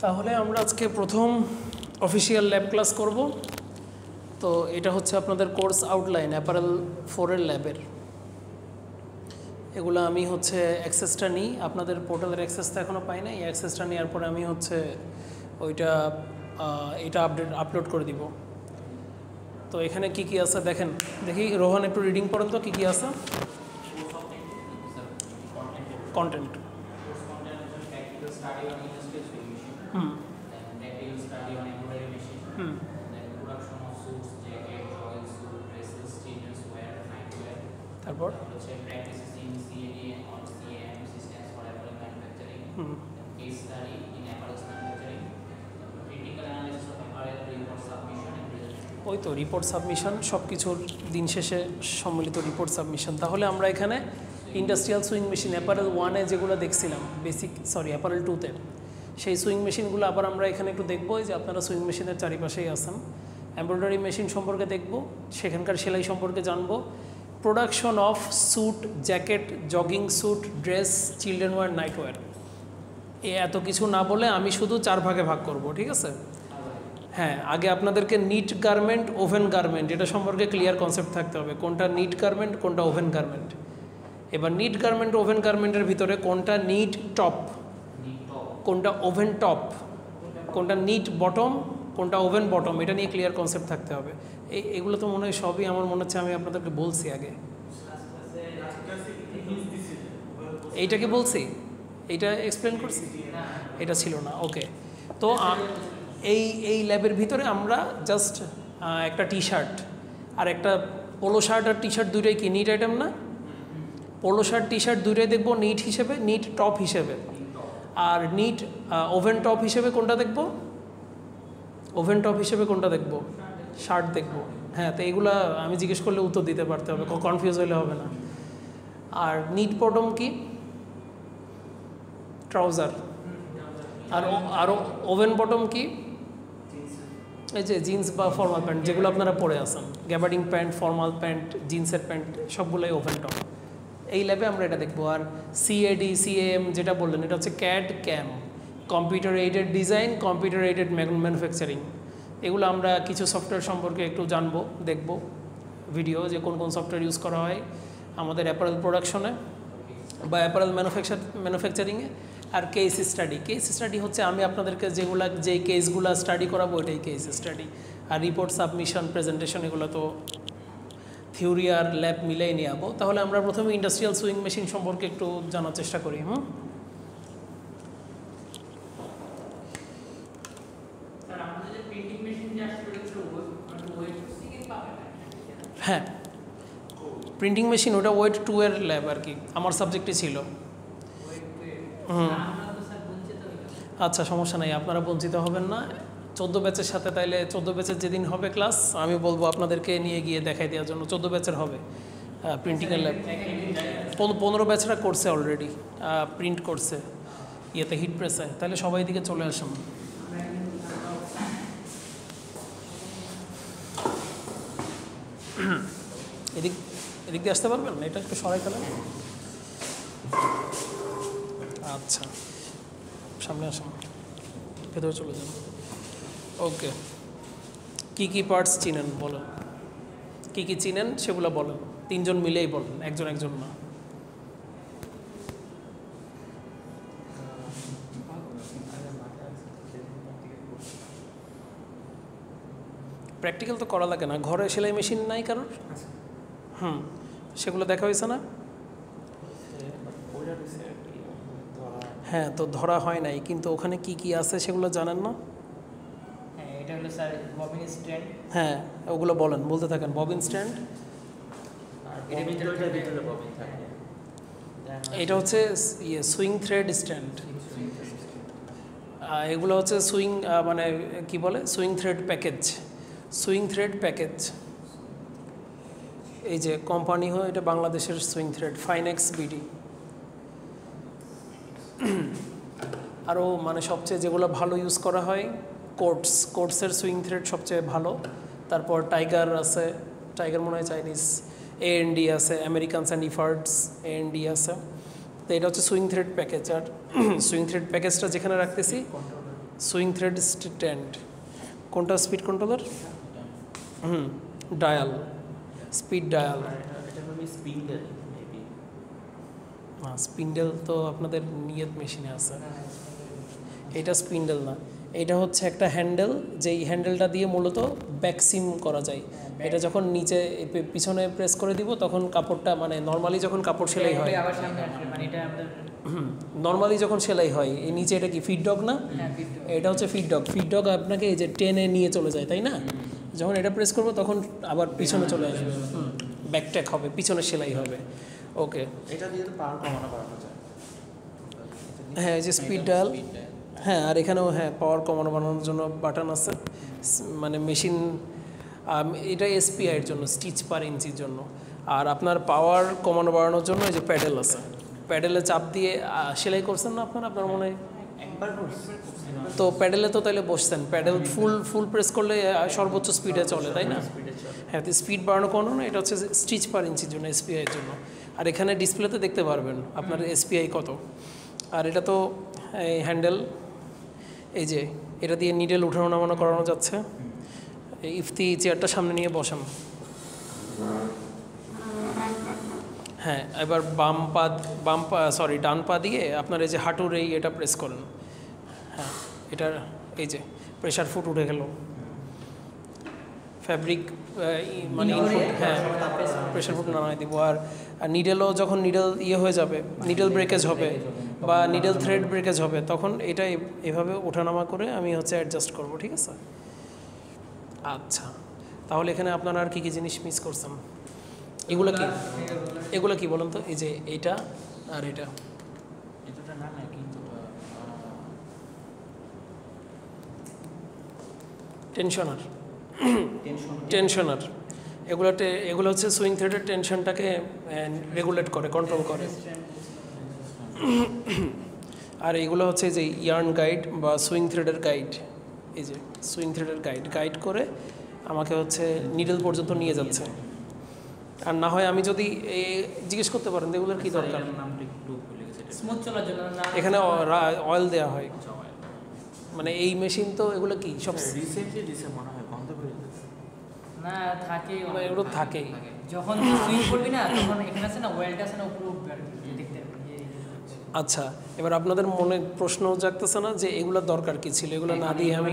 তাহলে আমরা আজকে প্রথম অফিসিয়াল ল্যাব ক্লাস করব। তো এটা হচ্ছে আপনাদের কোর্স আউটলাইন অ্যাপারেল 4-এর ল্যাবের। এগুলো আমি হচ্ছে অ্যাক্সেসটা নিই, আপনাদের পোর্টালের অ্যাক্সেসটা এখনও পাই না। এই অ্যাক্সেসটা নেওয়ার পরে আমি হচ্ছে এটা আপলোড করে দিব। তো এখানে কি কি আছে দেখেন, দেখি রোহন একটু রিডিং করেন তো কি কি আছে। কন্টেন্ট তারপর ওই তো রিপোর্ট সাবমিশন, সব কিছুর দিন শেষে সম্মিলিত রিপোর্ট সাবমিশন। তাহলে আমরা এখানে ইন্ডাস্ট্রিয়াল সুইং মেশিন অ্যাপারেল 1-এ যেগুলো দেখছিলাম অ্যাপারেল 2-তে, সেই সুইং মেশিনগুলো আবার আমরা এখানে একটু দেখবো। যে আপনারা সুইং মেশিনের চারিপাশেই আছেন। এমব্রয়ডারি মেশিন সম্পর্কে দেখব, সেখানকার সেলাই সম্পর্কে জানবো। Production of suit, jacket, jogging suit, dress, children wear, night wear, এত কিছু না বলে আমি শুধু 4 ভাগে ভাগ করব, ঠিক আছে? হ্যাঁ, আগে আপনাদেরকে নিট গারমেন্ট, ওভেন গারমেন্ট, এটা সম্পর্কে ক্লিয়ার কনসেপ্ট থাকতে হবে, কোনটা নিট গারমেন্ট কোনটা ওভেন গারমেন্ট। এবার নিট গারমেন্ট, ওভেন গারমেন্টের ভিতরে কোনটা নিট টপ, কোনটা ওভেন টপ, কোনটা নিট বটম, কোনটা ওভেন বটম, এটা নিয়ে ক্লিয়ার কনসেপ্ট থাকতে হবে। এগুলো তো মনে হয় সবই আমার মনে হচ্ছে আমি আপনাদেরকে বলছি আগে। এইটাকে বলছি, এইটা এক্সপ্লেন করছি, এটা ছিল না। ওকে, তো এই ল্যাবের ভিতরে আমরা জাস্ট একটা টি শার্ট আর একটা পোলো শার্ট আর টি শার্ট দুইটাই কি নিট আইটেম না? পোলো শার্ট টি শার্ট দুইটাই দেখবো নিট হিসেবে, নিট টপ হিসেবে। আর নিট ওভেন টপ হিসেবে কোনটা দেখবো? ওভেন টপ হিসেবে কোনটা দেখবো? শার্ট দেখবো। হ্যাঁ, তো এইগুলা আমি জিজ্ঞেস করলে উত্তর দিতে পারতে হবে, কনফিউজ হলে হবে না। আর নিট বটম কি? ট্রাউজার। আর ওভেন বটম কি? এই যে জিন্স বা ফর্মাল প্যান্ট যেগুলো আপনারা পরে আসেন, গ্যাবার্ডিং প্যান্ট, ফর্মাল প্যান্ট, জিন্সের প্যান্ট, সবগুলোই ওভেন টপ। এই ল্যাবে আমরা এটা দেখবো। আর সিএডি, সিএএম যেটা বললেন, এটা হচ্ছে CAD CAM, computer aided design, computer aided manufacturing. এগুলো আমরা কিছু সফটওয়্যার সম্পর্কে একটু জানবো, দেখবো ভিডিও, যে কোন কোন সফটওয়্যার ইউজ করা হয় আমাদের অ্যাপারেল প্রোডাকশনে বা অ্যাপারেল ম্যানুফ্যাকচারিংয়ে। আর কেস স্টাডি হচ্ছে আমি আপনাদেরকে যেই কেসগুলো স্টাডি করাবো ওইটাই কেস স্টাডি। আর রিপোর্ট সাবমিশন, প্রেজেন্টেশন, এগুলো তো থিওরি আর ল্যাব মিলাই নিয়ে যাবো। তাহলে আমরা প্রথমে ইন্ডাস্ট্রিয়াল সুইং মেশিন সম্পর্কে একটু জানার চেষ্টা করি। হ্যাঁ, প্রিন্টিং মেশিন ওটা ওয়েট 2-এর ল্যাব আর কি, আমার সাবজেক্টই ছিল। আচ্ছা, সমস্যা নাই, আপনারা বঞ্চিত হবেন না 14 ব্যাচের সাথে। তাইলে 14 ব্যাচের যেদিন হবে ক্লাস, আমি বলবো আপনাদেরকে নিয়ে গিয়ে দেখাই দেওয়ার জন্য। 14 ব্যাচের হবে প্রিন্টিংয়ের ল্যাব। 15 ব্যাচরা করছে অলরেডি, প্রিন্ট করছে ইয়েতে, হিট প্রেসে। তাহলে সবাই দিকে চলে আসুন। এদিক দিয়ে আসতে পারবেন? এটা একটু সরাই ফেলেন। আচ্ছা, সামনে আসুন, ভেতরে চলে যান। ওকে, কি কি পার্টস চিনেন বলেন, কি কি চিনেন সেগুলো বলেন। 3 জন মিলেই বলেন, একজন না। প্র্যাকটিক্যাল তো করা লাগে না, ঘরে সেলাই মেশিন নাই কারোর? সেগুলো দেখা হয়েছে না? হ্যাঁ, তো ধরা হয় নাই, কিন্তু ওখানে কি কি আছে সেগুলো জানেন না? এটা হলো স্যার ববিন স্ট্যান্ড। হ্যাঁ, ওগুলো বলেন, বলতে থাকেন। ববিন স্ট্যান্ড, এটা হচ্ছে সুইং থ্রেড স্ট্যান্ড। এগুলো হচ্ছে সুইং, মানে কি বলে, সুইং থ্রেড প্যাকেজ। এই যে কোম্পানি হয়, এটা বাংলাদেশের সুইং থ্রেড, ফাইনেক্স বিডি। আরও মানে সবচেয়ে যেগুলো ভালো ইউজ করা হয়, কোর্টসের সুইং থ্রেড সবচেয়ে ভালো। তারপর টাইগার আছে, টাইগার মনে হয় চাইনিজ। এএনডি আছে, আমেরিকানস অ্যান্ড ইফার্টস, এএনডি আছে। তো এটা হচ্ছে সুইং থ্রেড প্যাকেজ। আর সুইং থ্রেড প্যাকেজটা যেখানে রাখতেছি সুইং থ্রেড স্ট্যান্ড, কোনটা speed controller? Dial, speed dial. Spindle তো আপনাদের নিয়ত মেশিনে আছে, এটা স্পিন্ডেল না, এটা হচ্ছে একটা হ্যান্ডেল, যেই হ্যান্ডেলটা দিয়ে মূলত ব্যাকসিম করা যায়। এটা যখন নিচে পিছনে প্রেস করে দিব তখন কাপড়টা, মানে নর্মালি যখন কাপড় সেলাই হয়, নর্মালি যখন সেলাই হয় এই নিচে এটা কি ফিড ডগ না? এটা হচ্ছে ফিড ডগ। ফিড ডগ আপনাকে এই যে টেনে নিয়ে চলে যায়, তাই না? যখন এটা প্রেস করবো তখন আবার পিছনে চলে আসবে, ব্যাকট্যাক হবে, পিছনে সেলাই হবে। ওকে, এটা দিয়ে তো পাওয়ার কমানো বাড়ানো যায়। হ্যাঁ এই যে স্পিড ডায়াল, হ্যাঁ আর এখানেও হ্যাঁ পাওয়ার কমানো বানানোর জন্য বাটন আছে, মানে মেশিন, এটা এসপিআই এর জন্য, স্টিচ পার ইঞ্চির জন্য। আর আপনার পাওয়ার কমানো বাড়ানোর জন্য এই যে প্যাডেল আছে, প্যাডেলে চাপ দিয়ে সেলাই করছেন না আপনার মনে হয়? একবার তো প্যাডেলে তো তাহলে বসছেন, প্যাডেল ফুল প্রেস করলে সর্বোচ্চ স্পিডে চলে, তাই না? হ্যাঁ, তো স্পিড বাড়ানো কোনো না, এটা হচ্ছে স্টিচ পার ইঞ্চির জন্য, এসপিআই এর জন্য। আর এখানে ডিসপ্লেতে দেখতে পারবেন আপনার এসপিআই কত। আর এটা তো হ্যান্ডেল, এই যে এটা দিয়ে নিডেল উঠানো নামানো করানো যাচ্ছে। ইফতি চেয়ারটা সামনে নিয়ে বসান। হ্যাঁ, এবার ডান পা দিয়ে আপনার এই যে হাঁটুর এটা প্রেস করেন। হ্যাঁ, এটা এই যে প্রেশার ফুট উঠে গেল, ফ্যাব্রিক মানে হ্যাঁ প্রেশার ফুট নামাই দিব। আর নিডেলও যখন নিডেল হয়ে যাবে, নিডেল ব্রেকেজ হবে বা নিডেল থ্রেড ব্রেকেজ হবে, তখন এটা এভাবে ওঠানামা করে আমি হচ্ছে অ্যাডজাস্ট করব, ঠিক আছে? আচ্ছা, তাহলে এখানে আপনারা আর কী কী জিনিস মিস করছেন? এগুলো কি বলেন তো? এই যে এইটা আর এটা, টেনশনার, এগুলো হচ্ছে সুইং থ্রেডের টেনশনটাকে রেগুলেট করে, কন্ট্রোল করে। আর এগুলো হচ্ছে যে ইয়ার্ন গাইড বা সুইং থ্রেডের গাইড, এই যে সুইং থ্রেডের গাইড করে আমাকে হচ্ছে নিডল পর্যন্ত নিয়ে যাচ্ছে। আর না হয় আমি যদি জিজ্ঞেস করতে পারেন এগুলোর কী দরকার, এখানে অয়েল দেওয়া হয়, মানে এই মেশিন তো এগুলো কি সব রিসেন্টলি মনে হয় বন্ধ করে দিয়েছে না, থাকে এগুলো থাকেই। যখন সুইং করবি না তখন এখানে আছে না ওয়েলটা আছে না উপরে উঠবে আর কি, দেখতে। আচ্ছা, এবার আপনাদের মনে প্রশ্ন জাগতেছে না যে এগুলোর দরকার কি ছিল? এগুলো না দিয়ে আমি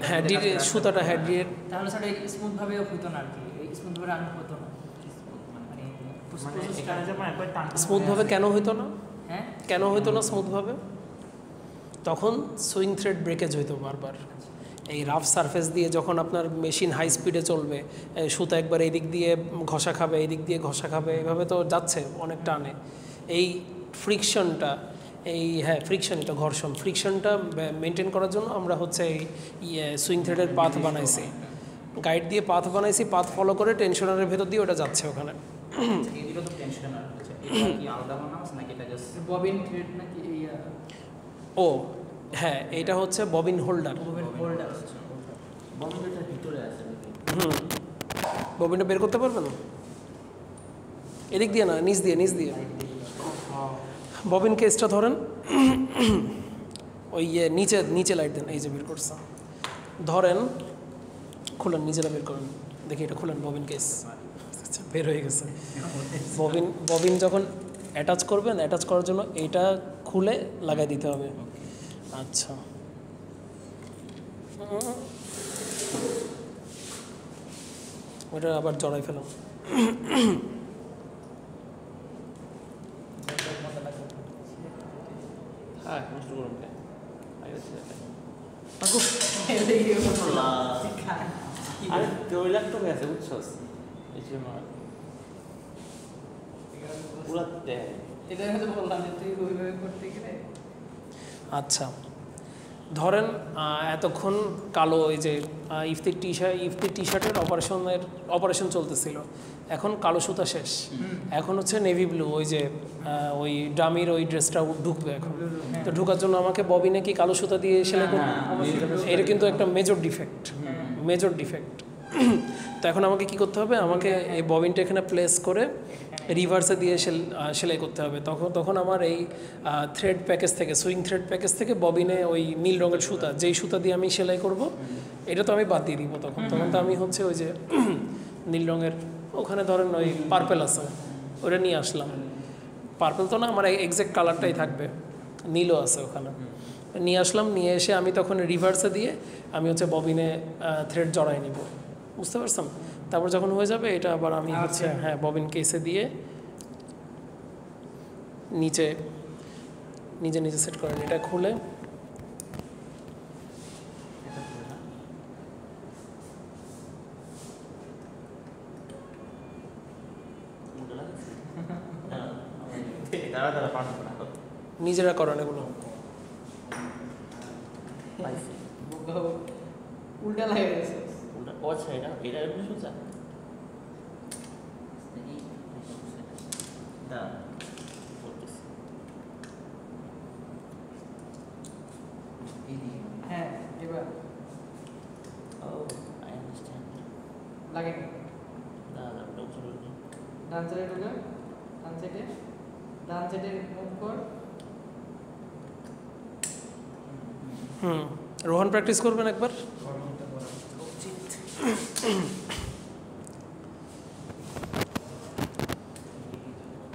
হ্যাঁ সুতাটা হ্যাঁ দিয়ে, তাহলে স্যার স্মুথ ভাবে হতো না আর কি, স্মুথ ভাবে রান হতো না। স্মুথভাবে কেন হইতো না? হ্যাঁ, কেন হইতো না স্মুথভাবে? তখন সুইং থ্রেড ব্রেকেজ হইতো বারবার। এই রাফ সারফেস দিয়ে যখন আপনার মেশিন হাই স্পিডে চলবে, সুতা একবার এই দিক দিয়ে ঘষা খাবে, এই দিক দিয়ে ঘষা খাবে, এইভাবে তো যাচ্ছে অনেক টানে। এই ফ্রিকশনটা, এটা ঘর্ষণ, ফ্রিকশনটা মেনটেন করার জন্য আমরা হচ্ছে এই সুইং থ্রেডের পাথ বানাইছি, গাইড দিয়ে পাথ বানাইছি, পাথ ফলো করে টেনশনারের ভেতর দিয়ে ওটা যাচ্ছে ওখানে। ববিন থ্রেড নাকি? ও হ্যাঁ, এটা হচ্ছে ববিন হোল্ডার। ববিনটা বের করতে পারবে না এদিক দিয়ে না, নিচ দিয়ে ববিন কেসটা ধরেন, ওই নিচে লাইট দেন, এই যে বের করছে, ধরেন খুলেন, নিজেরা বের করেন, দেখি এটা খুলেন ববিন কেস। আচ্ছা, বের হয়ে গেছে। ববিন যখন অ্যাটাচ করবেন, অ্যাটাচ করার জন্য এইটা খুলে লাগাই দিতে হবে। আচ্ছা, ওটা আবার জড়াই ফেলাম। হ্যাঁ নষ্ট করুন আরে তৈলাক্ত হয়ে আছে বুঝছস, এই জন্য পুরো দেয়। এটা হয়তো বললাম যে তুই ওইভাবে করতে গেলে। আচ্ছা, ধরেন এতক্ষণ কালো এই যে ইফতির টি শার্টের অপারেশন চলতেছিল, এখন কালো সুতা শেষ, এখন হচ্ছে নেভি ব্লু, ওই যে ওই ডামির ওই ড্রেসটা ঢুকবে এখন। তো ঢোকার জন্য আমাকে ববিনে কি কালো সুতা দিয়ে সেলাই করতে, এটা কিন্তু একটা মেজর ডিফেক্ট। তো এখন আমাকে কি করতে হবে, আমাকে এই ববিনটা এখানে প্লেস করে রিভার্সে দিয়ে সেলাই করতে হবে। তখন আমার এই থ্রেড প্যাকেজ থেকে, সুইং থ্রেড প্যাকেজ থেকে ববিনে ওই নীল রঙের সুতা, যেই সুতা দিয়ে আমি সেলাই করব, এটা তো আমি বাদ দিয়ে দিব। তখন তো আমি হচ্ছে ওই যে নীল রঙের, ওখানে ধরেন ওই পার্পেল আছে, ওটা নিয়ে আসলাম। পার্পেল তো না, আমার এক্সাক্ট কালারটাই থাকবে, নীলও আছে ওখানে, নিয়ে আসলাম। নিয়ে এসে আমি তখন রিভার্সে দিয়ে আমি হচ্ছে ববিনে থ্রেড জড়াই নিব, বুঝতে পারছেন? তারপর যখন হয়ে যাবে এটা আবার আমি হচ্ছে হ্যাঁ ববিন কেসে দিয়ে নিচে নিজে সেট করেন। এটা খুলে নিজেরা করেন এগুলো। উল্টা লাগে গেছে। ও আচ্ছা, এটা এমনি সোজা না হ্যাঁ এবার ও আই আন্ডারস্ট্যান্ড লাগে না ওটা চলে ডান সাইডে ঢুকে, ডান সাইডে মুভ কর। রোহন প্র্যাকটিস করবেন একবার।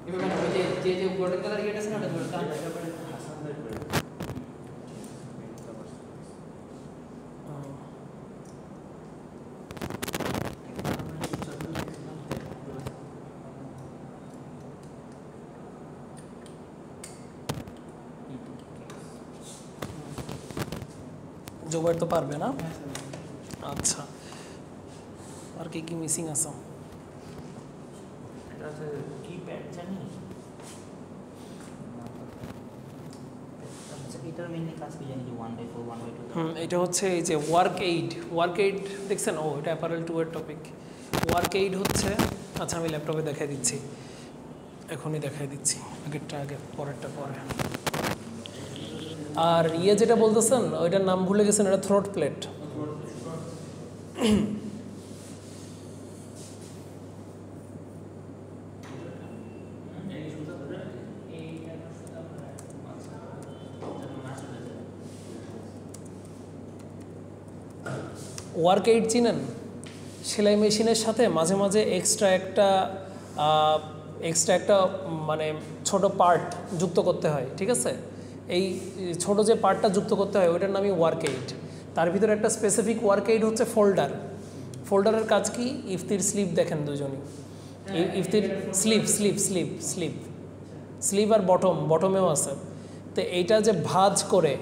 এবার ওই যে গোল্ডেন কালার ইয়েটা আছে না, ওটা ধরে টান। জোবাইর তো পারবে না। আচ্ছা, আর কি কি মিসিং আছে? এটা আছে কি প্যাড জানিস? এটার মেইনলি কাজ কি জানি, যে 1/4 1/2। এটা হচ্ছে এই যে ওয়ার্ক এইড দেখছেন? ও এটা অ্যাপারেল 2 এর টপিক। ওয়ার্ক এইড হচ্ছে, আচ্ছা আমি ল্যাপটপে দেখাই দিচ্ছি, এখনই দেখাই দিচ্ছি, আগেরটা আগে পরেরটা পরে। আর যেটা বলতেছেন ওইটার নাম ভুলে গেছেন, এটা থ্রোট প্লেট। ওয়ার্ক এইড চিনেন? সেলাই মেশিনের সাথে মাঝে মাঝে এক্সট্রা একটা মানে ছোট পার্ট যুক্ত করতে হয়, ঠিক আছে? এই ছোট যে পার্টটা যুক্ত করতে হয় ওইটার নামই ওয়ার্ক এইড। তার ভিতরে একটা স্পেসিফিক ওয়ার্ক এইড হচ্ছে ফোল্ডারের কাজ কি? ইফতির স্লিপ দেখেন দুজনই, ইফতির স্লিপ আর বটমেও আছে। তো এইটা যে ভাঁজ করে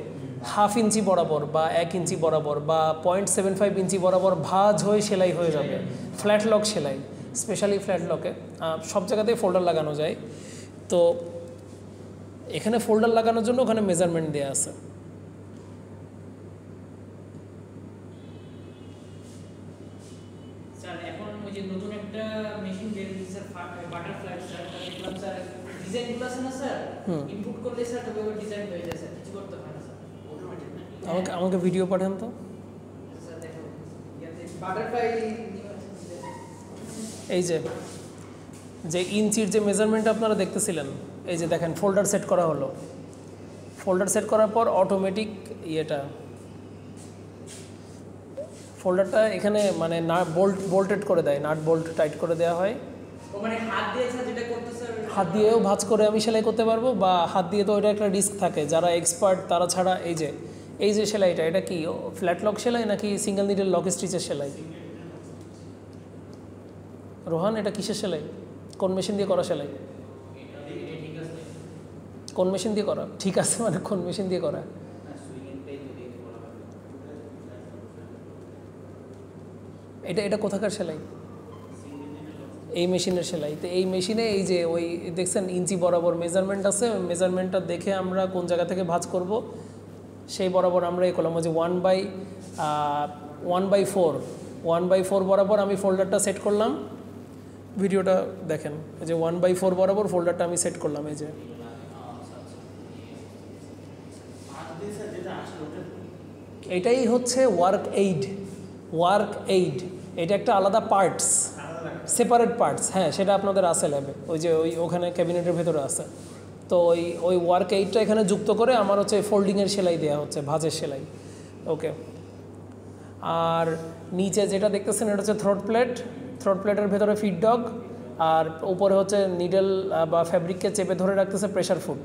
1/2 ইঞ্চি বরাবর বা 1 ইঞ্চি বরাবর বা 0.75 ইঞ্চি বরাবর ভাঁজ হয়ে সেলাই হয়ে যাবে। ফ্ল্যাট লক সেলাই, স্পেশালি ফ্ল্যাট লকে সব জায়গাতেই ফোল্ডার লাগানো যায়। তো এখানে ফোল্ডার লাগানোর জন্য ওখানে মেজারমেন্ট দেওয়া আছে। স্যার এখন ওই যে নতুন একটা মেশিন বের হয়েছে স্যার, বাটারফ্লাই স্যার, দেখলাম স্যার ডিজাইনগুলো আছে না স্যার, ইনপুট করলে স্যার তবে ওই ডিজাইন হয়ে যায় স্যার, কিছু করতে হয় না স্যার, অটোমেটিক। আমাকে ভিডিও পাঠান তো। স্যার দেখো বাটারফ্লাই এই যে ইঞ্চির যে মেজারমেন্ট আপনারা দেখতেছিলেন, এই যে দেখেন ফোল্ডার সেট করা হলো। ফোল্ডার সেট করার পর অটোমেটিক ফোল্ডারটা এখানে মানে বোল্টেড করে দেয়, নাট বোল্ট টাইট করে দেওয়া হয়। মানে হাত দিয়ে স্যার যেটা করতে স্যার, হাত দিয়েও ভাঁজ করে আমি সেলাই করতে পারবো, বা হাত দিয়ে তো এটা একটা রিস্ক থাকে, যারা এক্সপার্ট তারা ছাড়া। এই যে সেলাইটা, এটা কি ফ্ল্যাট লক সেলাই নাকি সিঙ্গেল নিডেল লক স্টিচের সেলাই? রোহান এটা কিসের সেলাই? কোন মেশিন দিয়ে করা সেলাই? কোন মেশিন দিয়ে করা? ঠিক আছে, মানে কোন মেশিন দিয়ে করা? এটা কোথাকার সেলাই? এই মেশিনের সেলাই। তো এই মেশিনে এই যে ওই দেখছেন ইঞ্চি বরাবর মেজারমেন্ট আছে, ওই মেজারমেন্টটা দেখে আমরা কোন জায়গা থেকে ভাঁজ করব সেই বরাবর আমরা এই করলাম। ওই যে 1/4 বরাবর আমি ফোল্ডারটা সেট করলাম। ভিডিওটা দেখেন, এই যে 1/4 বরাবর ফোল্ডারটা আমি সেট করলাম। এই যে এটাই হচ্ছে ওয়ার্ক এইড। এটা একটা আলাদা পার্টস, সেপারেট পার্টস, হ্যাঁ সেটা আপনাদের আছে ল্যাবে, ওই যে ওখানে ক্যাবিনেটের ভেতরে আছে। তো ওই ওয়ার্ক এইডটা এখানে যুক্ত করে আমার হচ্ছে ফোল্ডিংয়ের সেলাই দেওয়া হচ্ছে, ভাঁজের সেলাই। ওকে, আর নিচে যেটা দেখতেছেন এটা হচ্ছে থ্রোট প্লেট, থ্রোট প্লেটের ভেতরে ফিড ডগ, আর উপরে হচ্ছে নিডল বা ফ্যাব্রিককে চেপে ধরে রাখতেছে প্রেশার ফুড।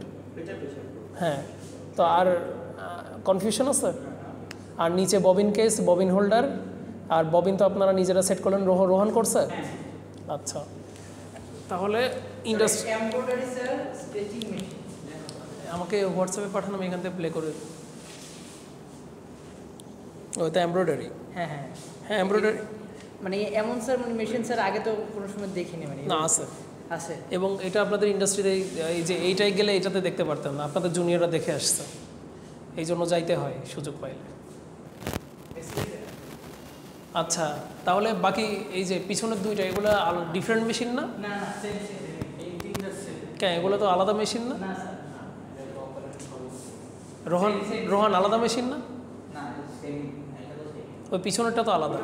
হ্যাঁ, তো আর কনফিউশন আছে। আর নিচে ববিন কেস, ববিন হোল্ডার, আর ববিন তো আপনারা নিজেরা সেট করলেন, রোহন করছে। আচ্ছা, তাহলে industry embroidery sir, stitching machine আমাকে হোয়াটসঅ্যাপে পাঠানো, আমি এখান থেকে প্লে করে। ওইটা এমব্রয়ডারি, হ্যাঁ হ্যাঁ হ্যাঁ এমব্রয়ডারি মানে এমন স্যার মানে মেশিন স্যার আগে তো কোনো সময় দেখিনি মানে না আছে। আছে এবং এটা আপনাদের ইন্ডাস্ট্রিতে এই যে এইটাই গেলে এটাতে দেখতে পারতেন না, আপনাদের জুনিয়ররা দেখে আসছে, এই জন্য যাইতে হয় সুযোগ পাইলে। আচ্ছা, তাহলে বাকি এই যে পিছনের দুইটা এগুলো ডিফারেন্ট মেশিন না? না না সেম সেম এই তিনটা সেম কেন, এগুলো তো আলাদা মেশিন না? না স্যার রোহান আলাদা মেশিন না? না সেম এটা তো সেম ওই পিছনেরটা তো আলাদা।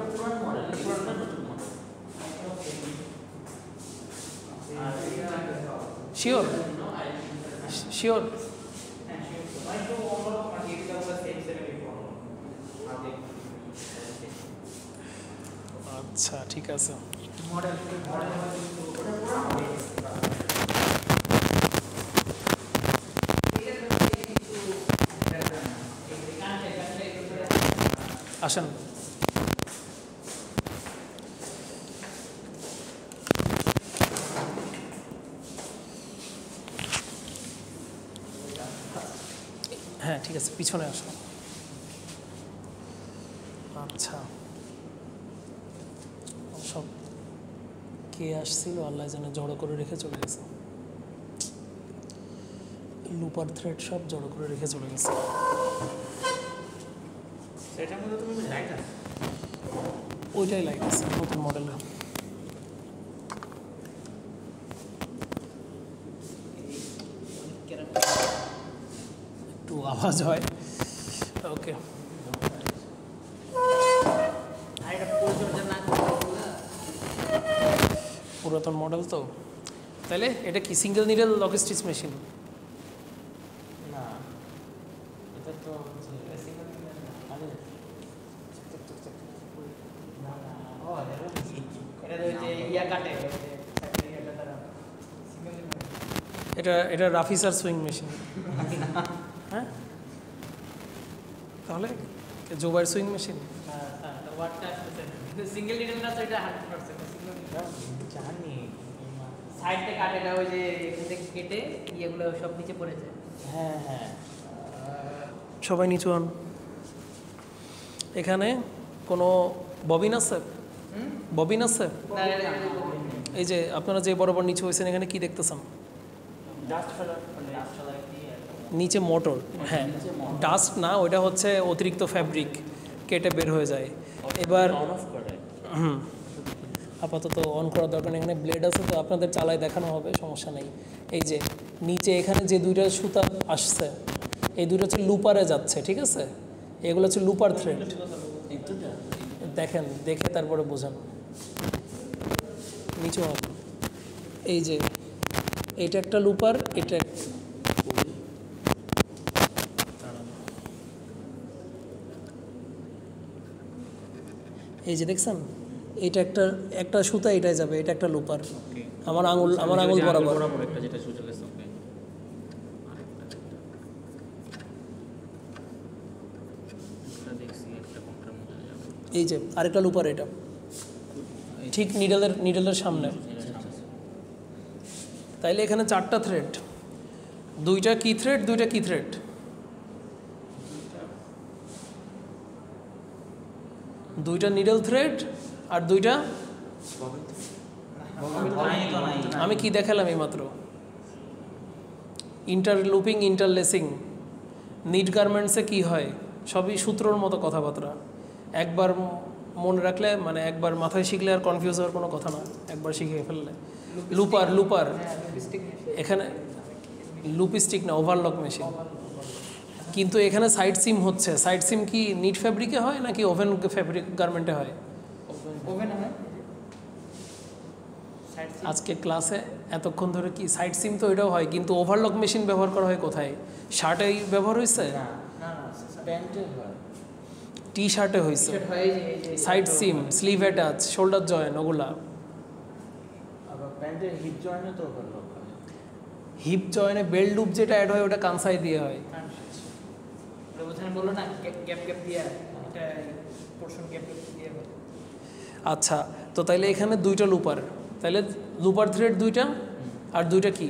শিওর শিওর আচ্ছা ঠিক আছে। আসেন, হ্যাঁ ঠিক আছে, পিছনে আসো। আচ্ছা, সব কে আসছিল আল্লাহ জানে, জড়ো করে রেখে চলে গেছে, লুপার থ্রেড সব জড়ো করে রেখে চলে গেছে। সেটার মধ্যে তুমি লাইট আছে? ওইটাই লাইট আছে নতুন মডেলের। একটু আওয়াজ হয়। ওকে, আর এটা পরিচর্যা না করলে পুরাতন মডেল তো। তাহলে এটা কি single needle lock stitch machine? না, এটা তো হচ্ছে সিঙ্গেল আরে না না, ও এটা তো যে ইয়া কাটে ওই যে এটা তারা সিঙ্গেল এটা রাফিসার সুইং মেশিন। হ্যাঁ, তাহলে জোবাইর সুইং মেশিন। ওয়াটটা আসছে কিন্তু সিঙ্গেল নিডল না তো এটা 100% সিঙ্গেল জানি সাইডে কাটে না ওই যে এখান থেকে কেটে ইয়েগুলো সব নিচে পড়ে যায়। হ্যাঁ হ্যাঁ সবাই নিচু হন। এখানে কোনো ববিন আছে? ববিন আছে? না এই যে আপনারা যে বরাবর নিচু হয়েছেন এখানে কি দেখতেছেন? ডাস্ট ফেলার মানে ডাস্ট ফেলার কি নিচে মোটর। হ্যাঁ, ডাস্ট না, ওইটা হচ্ছে অতিরিক্ত ফ্যাব্রিক কেটে বের হয়ে যায়। এবার অন অফ করে আপাতত অন করার দরকার নেই, এখানে ব্লেড আছে তো আপনাদের চালায় দেখানো হবে, সমস্যা নেই। এই যে নিচে এখানে যে দুইটা সুতা আসছে এই দুটো হচ্ছে লুপারে যাচ্ছে, ঠিক আছে? এগুলো হচ্ছে লুপার থ্রেড। দেখেন, দেখে তারপরে বোঝান। নিচু হবে, এই যে এটা একটা লুপার, এটা এই যে দেখছেন, এটা একটা সুতা এটাই যাবে, এটা একটা লুপার। আমার আঙুল বরাবর একটা যেটা সুযোগ আছে ওকে আরেকটা দেখছি একটা কোনটার মধ্যে যাবে এই যে আরেকটা লুপার, এটা ঠিক নিডলের সামনে। তাইলে এখানে চারটা থ্রেড, দুইটা কি থ্রেড, দুইটা কি থ্রেড, দুইটা নিডল থ্রেড আর দুইটা আমি কি দেখালাম এইমাত্র, ইন্টারলুপিং, ইন্টারলেসিং। নিট গার্মেন্টসে কি হয় সবই সূত্রর মতো কথাবার্তা, একবার মনে রাখলে মানে একবার মাথায় শিখলে আর কনফিউজ হওয়ার কোনো কথা না, একবার শিখে ফেললে। লুপার এখানে লুপিস্টিক না, ওভারলক মেশিন। কিন্তু এখানে সাইড সিম হচ্ছে, সাইড সিম কি নিট ফ্যাব্রিকে হয় নাকি ওভেন ফ্যাব্রিক গার্মেন্টে হয়? ওভেন হয় আজকে ক্লাসে এতক্ষণ ধরে কি সাইড সিম তো এটাও হয়, কিন্তু ওভারলক মেশিন ব্যবহার করা হয় কোথায়? শার্টেই ব্যবহার হয়েছে, না না প্যান্টে হয়, টি শার্টে হয়েছে। টি-শার্ট হয় যে সাইড সিম, স্লিভ অ্যাটাচ, শোল্ডার জয়েন, ওগুলা। আবার প্যান্টের হিপ জয়েন্টে তো ওভারলক হয়। হিপ জয়েনে বেল্ট লুপ যেটা অ্যাড হয় ওটা কানসাই দিয়ে হয়। ওখানে বললো না গ্যাপ গ্যাপ দিয়ে এটা পোর্শন গ্যাপ গ্যাপ দিয়ে হবে। আচ্ছা, তো তাইলে এখানে দুইটা লুপার, তাইলে লুপার থ্রেড দুইটা, আর দুইটা কি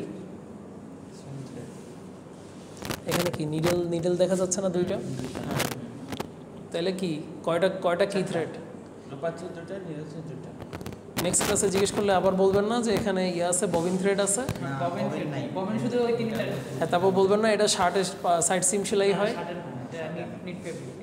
এখানে কি নিডল নিডল দেখা যাচ্ছে না দুইটা? তাইলে কি কয়টা কি থ্রেড? লুপার থ্রেড দুটো, নিডল থ্রেড দুটো। নেক্সট ক্লাসে জিজ্ঞেস করলে আবার বলবেন না যে এখানে ইয়ে আছে, ববিন থ্রেড আছে। ববিন থ্রেড নাই, ববিন শুধু ওই তিনটা। হ্যাঁ, তারপর বলবেন না এটা শার্টের সাইড সিম সেলাই হয়। Knit fabric.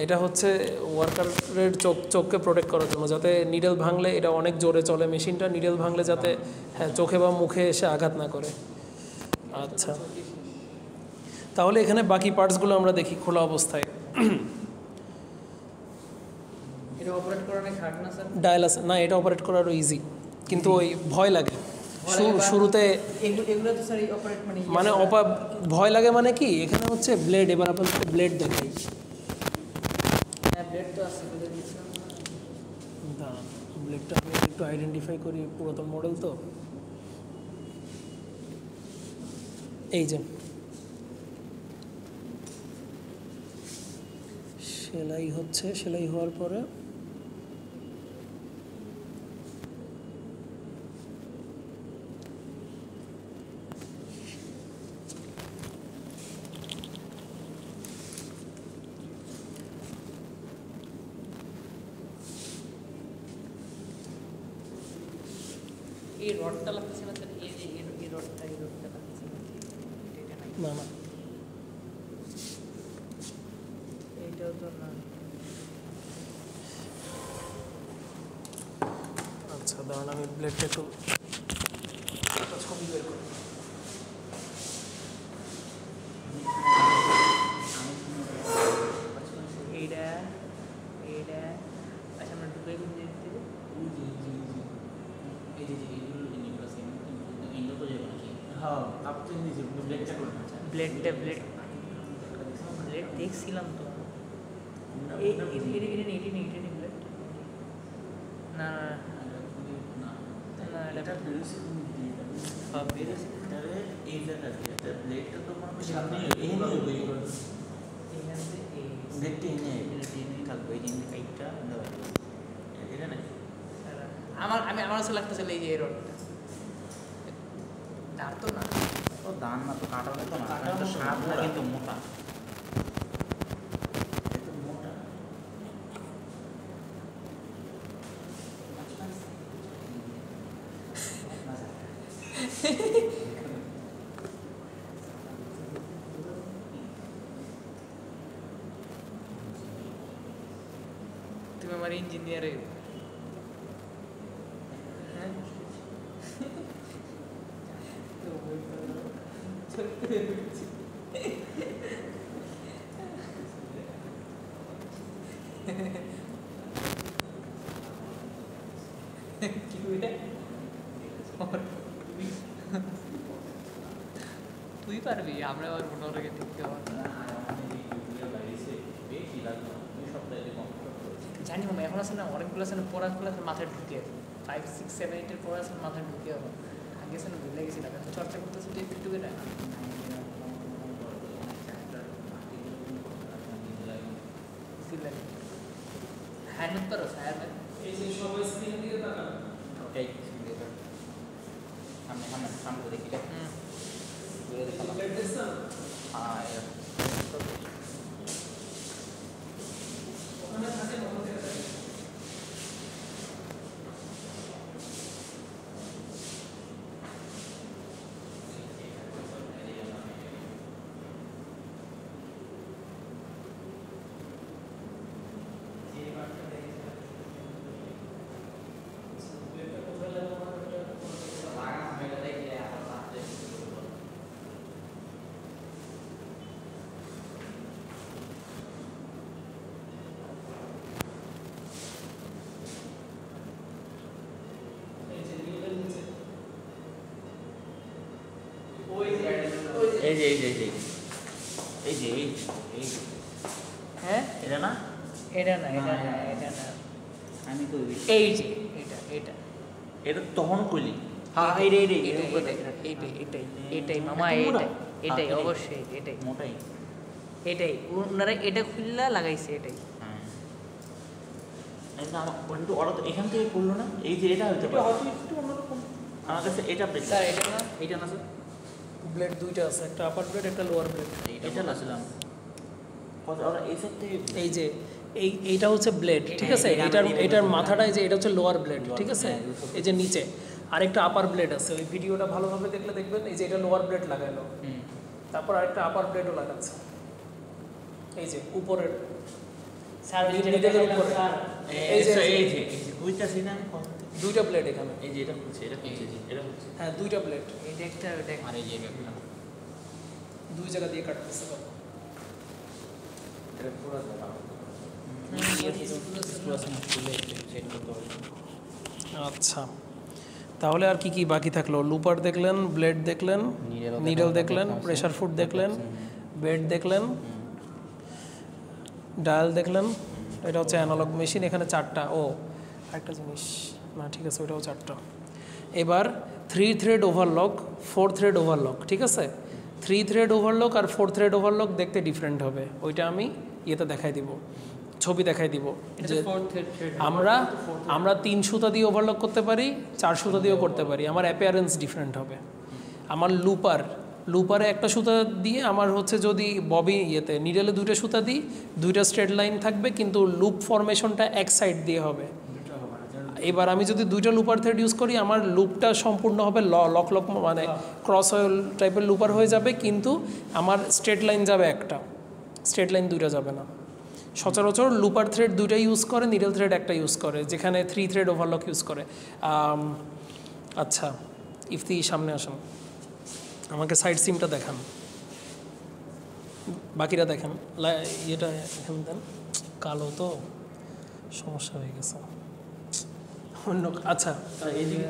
এটা হচ্ছে ওয়ার্কারের চোখকে প্রোটেক্ট করার জন্য, যাতে নিডল ভাঙলে এটা অনেক জোরে চলে মেশিনটা, নিডল ভাঙলে যাতে হ্যাঁ চোখে বা মুখে এসে আঘাত না করে। আচ্ছা, তাহলে এখানে বাকি পার্টসগুলো আমরা দেখি খোলা অবস্থায়। এটা অপারেট করা অনেক হার্ড না স্যার? ডায়াল আছে না, এটা অপারেট করা আরও ইজি, কিন্তু ওই ভয় লাগে শুরুতে। এগুলো তো স্যার অপারেট মানে ভয় লাগে মানে কি, এখানে হচ্ছে ব্লেড, এবার আপনাদের ব্লেড দেখাই। হ্যাঁ ব্লেড তো আছে, বলে দিয়েছিলাম। দাঁড়ান, ব্লেডটা আমি একটু আইডেন্টিফাই করি, পুরাতন মডেল তো। এই যে সেলাই হচ্ছে, সেলাই হওয়ার পরে এই রডটা লাগতেছে না স্যার? এই রডটা লাগতেছে না? এটা নাই, না না এইটাও তো না। আচ্ছা দাঁড়ান, আমি ব্লেডটা একটু একটা ছবি বের করি। এইটা এইটা আচ্ছা, আমরা ঢুকে দিতে দিতে হ্যাঁ, আপনি নিজে ব্লেডটা করুন। ব্লেড দেখছিলাম তো। এটা নেই ব্লেড। না না এটা বেরোছে সব বেরিয়েছে। তাহলে এই জায়গাতে এটা ব্লেডটা তো মনে হয় সামনে এই হবে, এখান থেকে ব্লেডটা এনে থাকবে, এই জিনিস কাইটটা দেওয়া এটা না। আমার কাছে লাগতেছে এই যে এই রডটা দাঁড় তো না, ও দান না তো, কাটা মতো না, কাটার এটা মতো সাপ না, মোটা। কিন্তু মোটা, এটা মোটা। তুমি আমার ইঞ্জিনিয়ারে তুই পারবি, আমরা আবার মোটামুটি ঠিক জানি মামা। এখন আছে না অনেকগুলো আছে না পড়াগুলো আছে মাথায় ঢুকে, 5, 6, 7, 8 পড়া আছে মাথায় ঢুকে হবে। আগে আছে না ভুলে গেছিলাম, এখন চর্চা করতেছি তো একটু করে। হ্যাঁ নোট করো স্যার, এই যে সবাই স্ক্রিনের দিকে তাকান। ওটাই সামনে সামনে সামনে দেখি এটা ঘুরে দেখালাম। ব্লেড দেখছেন? হ্যাঁ ওখানে থাকে না, ওখান থেকে থাকে। এই যে এই যে এই যে এই যে এই যে হ্যাঁ এটা না এটা না এটা না এটা না আমি কই এই যে এটা এটা এটা তখন কইলি হ্যাঁ এটাই মামা এটাই অবশ্যই এটাই মোটাই এটাই ওনারা এটা খুললা লাগাইছে এটাই হ্যাঁ এটা আমার একটু অর্ডার এখান থেকে করলো না এই যে এটা হইতে পারে একটু অন্যরকম আমার কাছে এটা প্লেট স্যার এটা না স্যার ব্লেড দুইটা আছে, একটা আপার ব্লেড একটা লোয়ার ব্লেড। এটা লাছিলাম কত ওরা এই সাইড থেকে এই যে এইটা হচ্ছে ব্লেড, ঠিক আছে, এটার মাথাটা যে এটা হচ্ছে লোয়ার ব্লেড, ঠিক আছে, এই যে নিচে আরেকটা আপার ব্লেড আছে। ওই ভিডিওটা ভালোভাবে দেখলে দেখবেন এই যে এটা লোয়ার ব্লেড লাগাইলো, তারপর আরেকটা আপার ব্লেডও লাগাচ্ছে এই যে উপরের স্যার নিডেলের উপরে। এই যে কইতাছি না দুইটা ব্লেড এখানে, এই যে এটা হচ্ছে এটা হচ্ছে এটা হচ্ছে হ্যাঁ দুইটা ব্লেড এটা একটা ওটা আর এই যে এটা দুই জায়গা দিয়ে কাটতেছে। এটা পুরো দাও আচ্ছা, তাহলে আর কি কি বাকি থাকলো? লুপার দেখলেন, ব্লেড দেখলেন, নিডল দেখলেন, প্রেসার ফুট দেখলেন, বেড দেখলেন, ডায়াল দেখলেন। এটা হচ্ছে অ্যানালগ মেশিন, এখানে চারটা। ও একটা জিনিস না, ঠিক আছে, ওইটাও চারটা। এবার 3 থ্রেড ওভারলক, 4 থ্রেড ওভারলক, ঠিক আছে। 3 থ্রেড ওভারলক আর 4 থ্রেড ওভারলক দেখতে ডিফারেন্ট হবে, ওইটা আমি ইয়েতে দেখাই দিব, ছবি দেখাই দিব যে আমরা 3 সুতা দিয়ে ওভারলক করতে পারি, 4 সুতা দিয়েও করতে পারি, আমার অ্যাপিয়ারেন্স ডিফারেন্ট হবে। আমার লুপারে একটা সুতা দিয়ে আমার হচ্ছে যদি ববি ইয়েতে নিডেলে 2টা সুতা দিই, 2টা স্ট্রেট লাইন থাকবে, কিন্তু লুপ ফরমেশনটা এক সাইড দিয়ে হবে। এবার আমি যদি 2টা লুপার থ্রেড ইউজ করি, আমার লুপটা সম্পূর্ণ হবে লক মানে ক্রস টাইপের লুপার হয়ে যাবে, কিন্তু আমার স্ট্রেট লাইন যাবে একটা, স্ট্রেট লাইন 2টা যাবে না। সচরাচর লুপার থ্রেড 2টা ইউজ করে, নিডল থ্রেড একটা ইউজ করে, যেখানে 3 থ্রেড ওভারলক ইউজ করে। আচ্ছা, ইফতি সামনে আসেন, আমাকে সাইড সিমটা দেখান, বাকিরা দেখেন। ইয়েটা এখানে দেন, কালো তো সমস্যা হয়ে গেছে অন্য। আচ্ছা,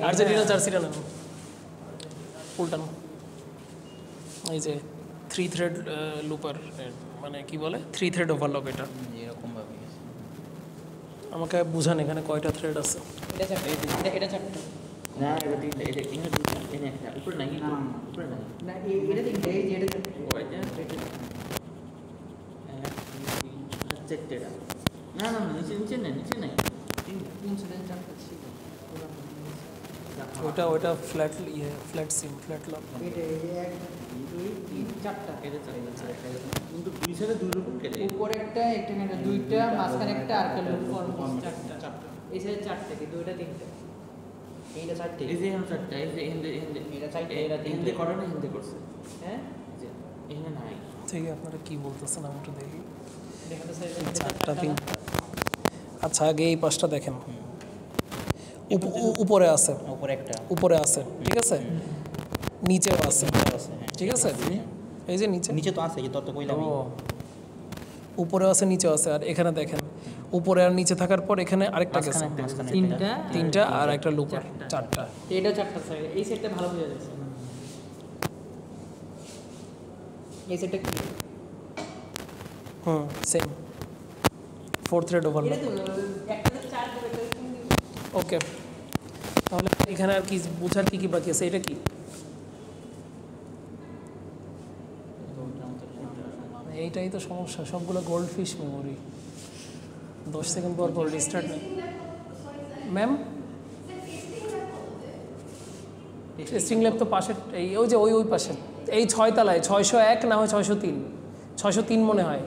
আর্জেন্টিনা জার্সিটা নেন, উল্টান। এই যে 3 থ্রেড লুপার, মানে কি বলে 3 থ্রেড ওভারলক, এটা এরকমভাবে আমাকে বুঝান এখানে কয়টা থ্রেড আছে। এটা চারটা, এটা চারটা না এটা তিনটা, এটা এখানে দুটো, এখানে একটা, উপরে নাই, উপরে নাই না এটা তিনটা, এই যে এটা চারটা। ও এটা চারটে না না নিচে নাই তিনটা 304 ছিল ওইটা ফ্ল্যাট ফ্ল্যাট সিম, ফ্ল্যাট লক। এটা এই যে 1 2 3 4টা এটা চারটা কিন্তু দুই সাইডে দুই রকম কেটে উপরে একটা এখানে দুইটা, মাঝখানে একটা, আর একটা লুপ ফর্ম চারটা। এই সাইডে চারটা, কিন্তু এটা তিনটা, এইটা চারটে। এই যে এখানে চারটা, এই যে হিন্দে এটা চারটে, এটা তিনটে। হিন্দে করে না, হিন্দে করছে হ্যাঁ যে এখানে নাই। ঠিক আছে, আপনারা কি বলতেছেন আমি একটু দেখি। দেখেন তো সাইডে চারটা তিন। আচ্ছা, আগে এই পাশটা দেখেন, উপরে আছে, উপরে আছে, ঠিক আছে, নিচেও আছে, ঠিক আছে, এই যে নিচে তো আছে, তোর তো কইলাম উপরেও আছে, নিচেও আছে। আর এখানে দেখেন, উপরে আর নিচে থাকার পর এখানে আরেকটা গেছে, তিনটা আর একটা লুপার, চারটা। এটা চারটা সাইড, এই সাইডটা ভালো বোঝা যাচ্ছে। এই সাইডটা কি? Same 4 thread overlock. এটা তো একটা চার করে ওকে, তাহলে এখানে আর কি বোঝার কি বাকি আছে? এটা কি? এইটাই তো সমস্যা, সবগুলো গোল্ড ফিশ মেমোরি, 10 সেকেন্ড পর পর রিস্টার্ট নেই। ম্যাম, টেস্টিং ল্যাব তো পাশে, এই ওই যে ওই পাশে, এই 6 তলায়, 601 না হয় 603, 603 মনে হয়,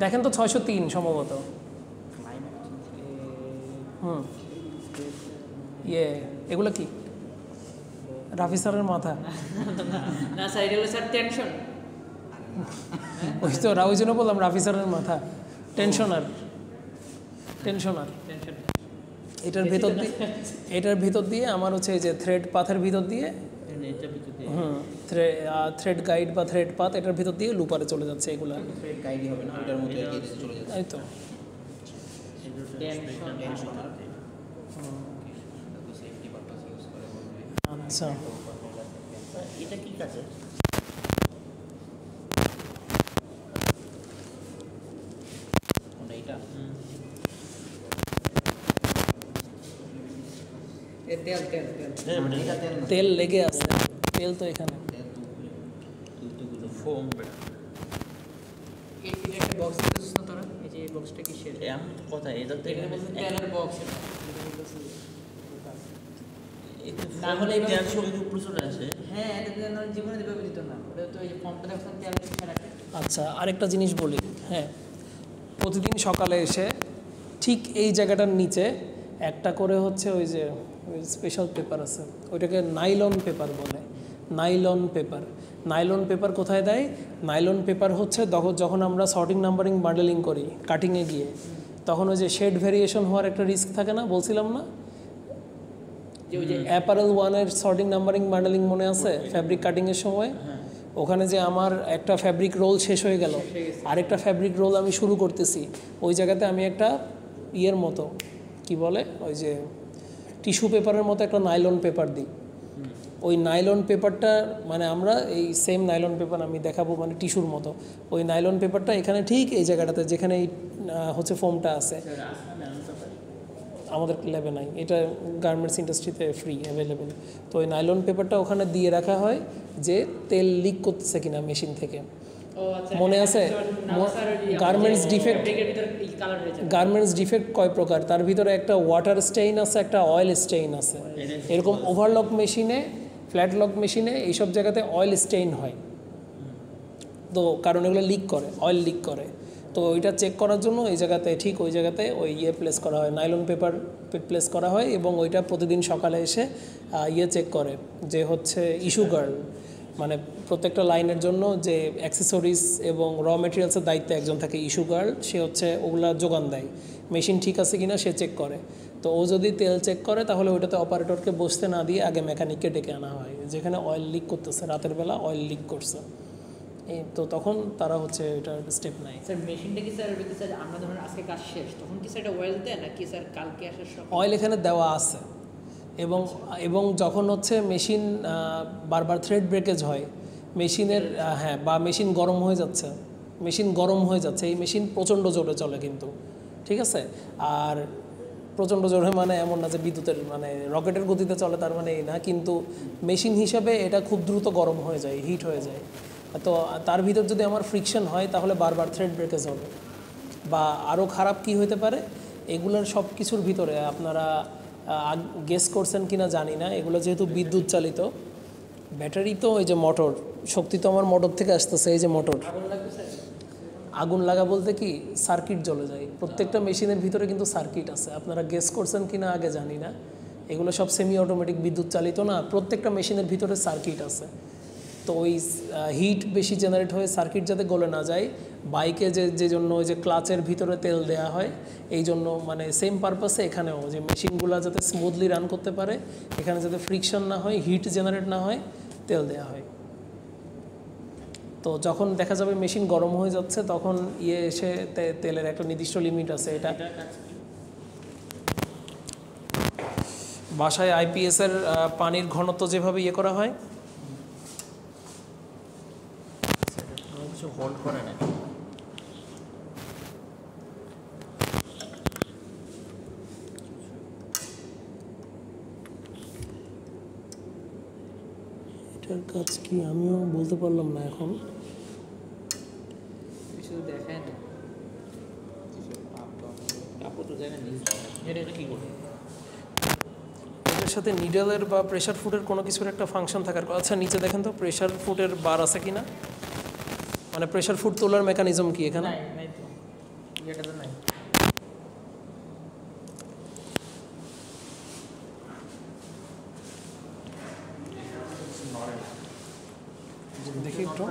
দেখেন তো 603 সম্ভবত। এগুলো কি? রাফি স্যারের মাথা? না স্যার, এটা হলো স্যার টেনশন। ওই তো ওই জন্য বললাম রাফি স্যারের মাথা, টেনশনার। এটার ভেতর দিয়ে আমার হচ্ছে এই যে থ্রেড পাথের ভিতর দিয়ে, থ্রেড গাইড বা থ্রেড পাথ, এটার ভিতর দিয়ে লুপারে চলে যাচ্ছে এগুলো। গাইডই হবে না, ওটার মধ্যে চলে যাচ্ছে। তাই তো। আচ্ছা, এটা কি কাছে তেল তেল তেল এটা তেল না তেল লেগে আছে, তেল তো এখানে। তেল তো উপরে তুলতুগুলো ফোম এই একটা বক্স দিতেছিস না তোরা, এই যে এই বক্সটা কিসের? এমন কথা, এটা তো এটা বলতে তেলের বক্স এটা। না হলে তেল যদি উপরে চলে আসে। হ্যাঁ, এটা তো না জীবনে দিবে দিত না। ওটা তো এই ফর্মটা দেখছেন তেল মিশিয়ে রাখে। আচ্ছা, আরেকটা জিনিস বলি, হ্যাঁ, প্রতিদিন সকালে এসে ঠিক এই জায়গাটার নিচে একটা করে হচ্ছে ওই যে স্পেশাল পেপার আছে, ওইটাকে নাইলন পেপার বলে। নাইলন পেপার, নাইলন পেপার কোথায় দেয়? নাইলন পেপার হচ্ছে যখন আমরা সর্টিং নাম্বারিং বান্ডেলিং করি কাটিংয়ে গিয়ে, তখন ওই যে শেড ভেরিয়েশন হওয়ার একটা রিস্ক থাকে না, বলছিলাম না? যে ওই যে অ্যাপারেল 1-এর সর্টিং নাম্বারিং বান্ডেলিং মনে আছে ফ্যাব্রিক কাটিংয়ের সময়? ওখানে যে আমার একটা ফ্যাব্রিক রোল শেষ হয়ে গেল, আরেকটা ফ্যাব্রিক রোল আমি শুরু করতেছি, ওই জায়গাতে আমি একটা ইয়ের মতো কি বলে ওই যে টিস্যু পেপারের মতো একটা নাইলন পেপার দিই। ওই নাইলন পেপারটা মানে আমরা এই সেম নাইলন পেপার আমি দেখাবো মানে টিস্যুর মতো, ওই নাইলন পেপারটা এখানে ঠিক এই জায়গাটাতে যেখানে এই হচ্ছে ফোমটা আছে, আমাদের ল্যাবে নাই, এটা গার্মেন্টস ইন্ডাস্ট্রিতে ফ্রি অ্যাভেলেবেল। তো ওই নাইলন পেপারটা ওখানে দিয়ে রাখা হয় যে তেল লিক করতেছে কিনা মেশিন থেকে। ও আচ্ছা, মনে আছে গার্মেন্টস ডিফেক্ট? ফেব্রিকের ভিতর কালার হয়ে যায়। গার্মেন্টস ডিফেক্ট কয় প্রকার? তার ভিতরে একটা ওয়াটার স্টেইন আছে, একটা অয়েল স্টেইন আছে। এরকম ওভারলক মেশিনে, ফ্ল্যাট লক মেশিনে এইসব জায়গাতে অয়েল স্টেইন হয়, তো কারণ এগুলো লিক করে, অয়েল লিক করে। তো ওইটা চেক করার জন্য এই জায়গাতে ঠিক ওই জায়গাতে ওই ইয়ে প্লেস করা হয়, নাইলন পেপার প্লেস করা হয়, এবং ওইটা প্রতিদিন সকালে এসে ইয়ে চেক করে যে হচ্ছে ইস্যু গার্ল, মানে প্রত্যেকটা লাইনের জন্য যে অ্যাক্সেসরিজ এবং র মেটেরিয়ালসের দায়িত্বে একজন থাকে ইস্যু গার্ল, সে হচ্ছে ওগুলা যোগান দেয়, মেশিন ঠিক আছে কিনা সে চেক করে। তো ও যদি তেল চেক করে তাহলে ওইটাতে অপারেটরকে বসতে না দিয়ে আগে মেকানিককে ডেকে আনা হয়, যেখানে অয়েল লিক করতেছে, রাতের বেলা অয়েল লিক করছে, তো তখন তারা হচ্ছে এটার স্টেপ নেয়। স্যার মেশিনটা কি স্যার যদি স্যার আমরা ধরুন আজকে কাজ শেষ, তখন কি স্যার এটা অয়েল দেয় নাকি স্যার কালকে আসার সময়? অয়েল এখানে দেওয়া আছে, এবং যখন হচ্ছে মেশিন বারবার থ্রেড ব্রেকেজ হয় মেশিনের, হ্যাঁ, বা মেশিন গরম হয়ে যাচ্ছে, এই মেশিন প্রচণ্ড জোরে চলে কিন্তু, ঠিক আছে? আর প্রচণ্ড জোরে মানে এমন না যে বিদ্যুতের মানে রকেটের গতিতে চলে, তার মানে এই না, কিন্তু মেশিন হিসাবে এটা খুব দ্রুত গরম হয়ে যায়, হিট হয়ে যায়। তো তার ভিতর যদি আমার ফ্রিকশন হয় তাহলে বারবার থ্রেড ব্রেকেজ হবে। বা আরও খারাপ কি হতে পারে, এগুলোর সব কিছুর ভিতরে আপনারা গেস করছেন কিনা জানি না, এগুলো যেহেতু বিদ্যুৎ চালিত, ব্যাটারি তো ওই যে মোটর, শক্তি তো আমার মোটর থেকে আসতেছে, এই যে মোটর, আগুন লাগবে স্যার? আগুন লাগা বলতে কি সার্কিট জ্বলে যায়, প্রত্যেকটা মেশিনের ভিতরে কিন্তু সার্কিট আছে, আপনারা গেস করছেন কিনা আগে জানি না, এগুলো সব সেমি অটোমেটিক বিদ্যুৎ চালিত না, প্রত্যেকটা মেশিনের ভিতরে সার্কিট আছে। তো ওই হিট বেশি জেনারেট হয়ে সার্কিট যাতে গলে না যায়, বাইকে যে জন্য ওই যে ক্লাচের ভিতরে তেল দেওয়া হয়, এই জন্য মানে সেম পারপাসে এখানেও যে মেশিনগুলো যাতে স্মুথলি রান করতে পারে, এখানে যাতে ফ্রিকশন না হয়, হিট জেনারেট না হয়, তেল দেওয়া হয়। তো যখন দেখা যাবে মেশিন গরম হয়ে যাচ্ছে তখন ইয়ে এসে তেলের একটা নির্দিষ্ট লিমিট আছে, এটা বাসায় আইপিএসের পানির ঘনত্ব যেভাবে ইয়ে করা হয়, কিছু হোল্ড করে না। এটার কাজ কি আমিও বলতে পারলাম না এখন। কিছু দেখায় না। কাপড় তো জানেন এটা কি করবে? এটার সাথে নিডেলের বা প্রেশার ফুডের কোনো কিছুর একটা ফাংশন থাকার কথা। আচ্ছা নিচে দেখেন তো প্রেশার ফুডের বার আছে কিনা, মানে প্রেশার ফুড তোলার মেকানিজম কি এখানে? নাই নাই তো, এটা তো নাই। দেখি একটু।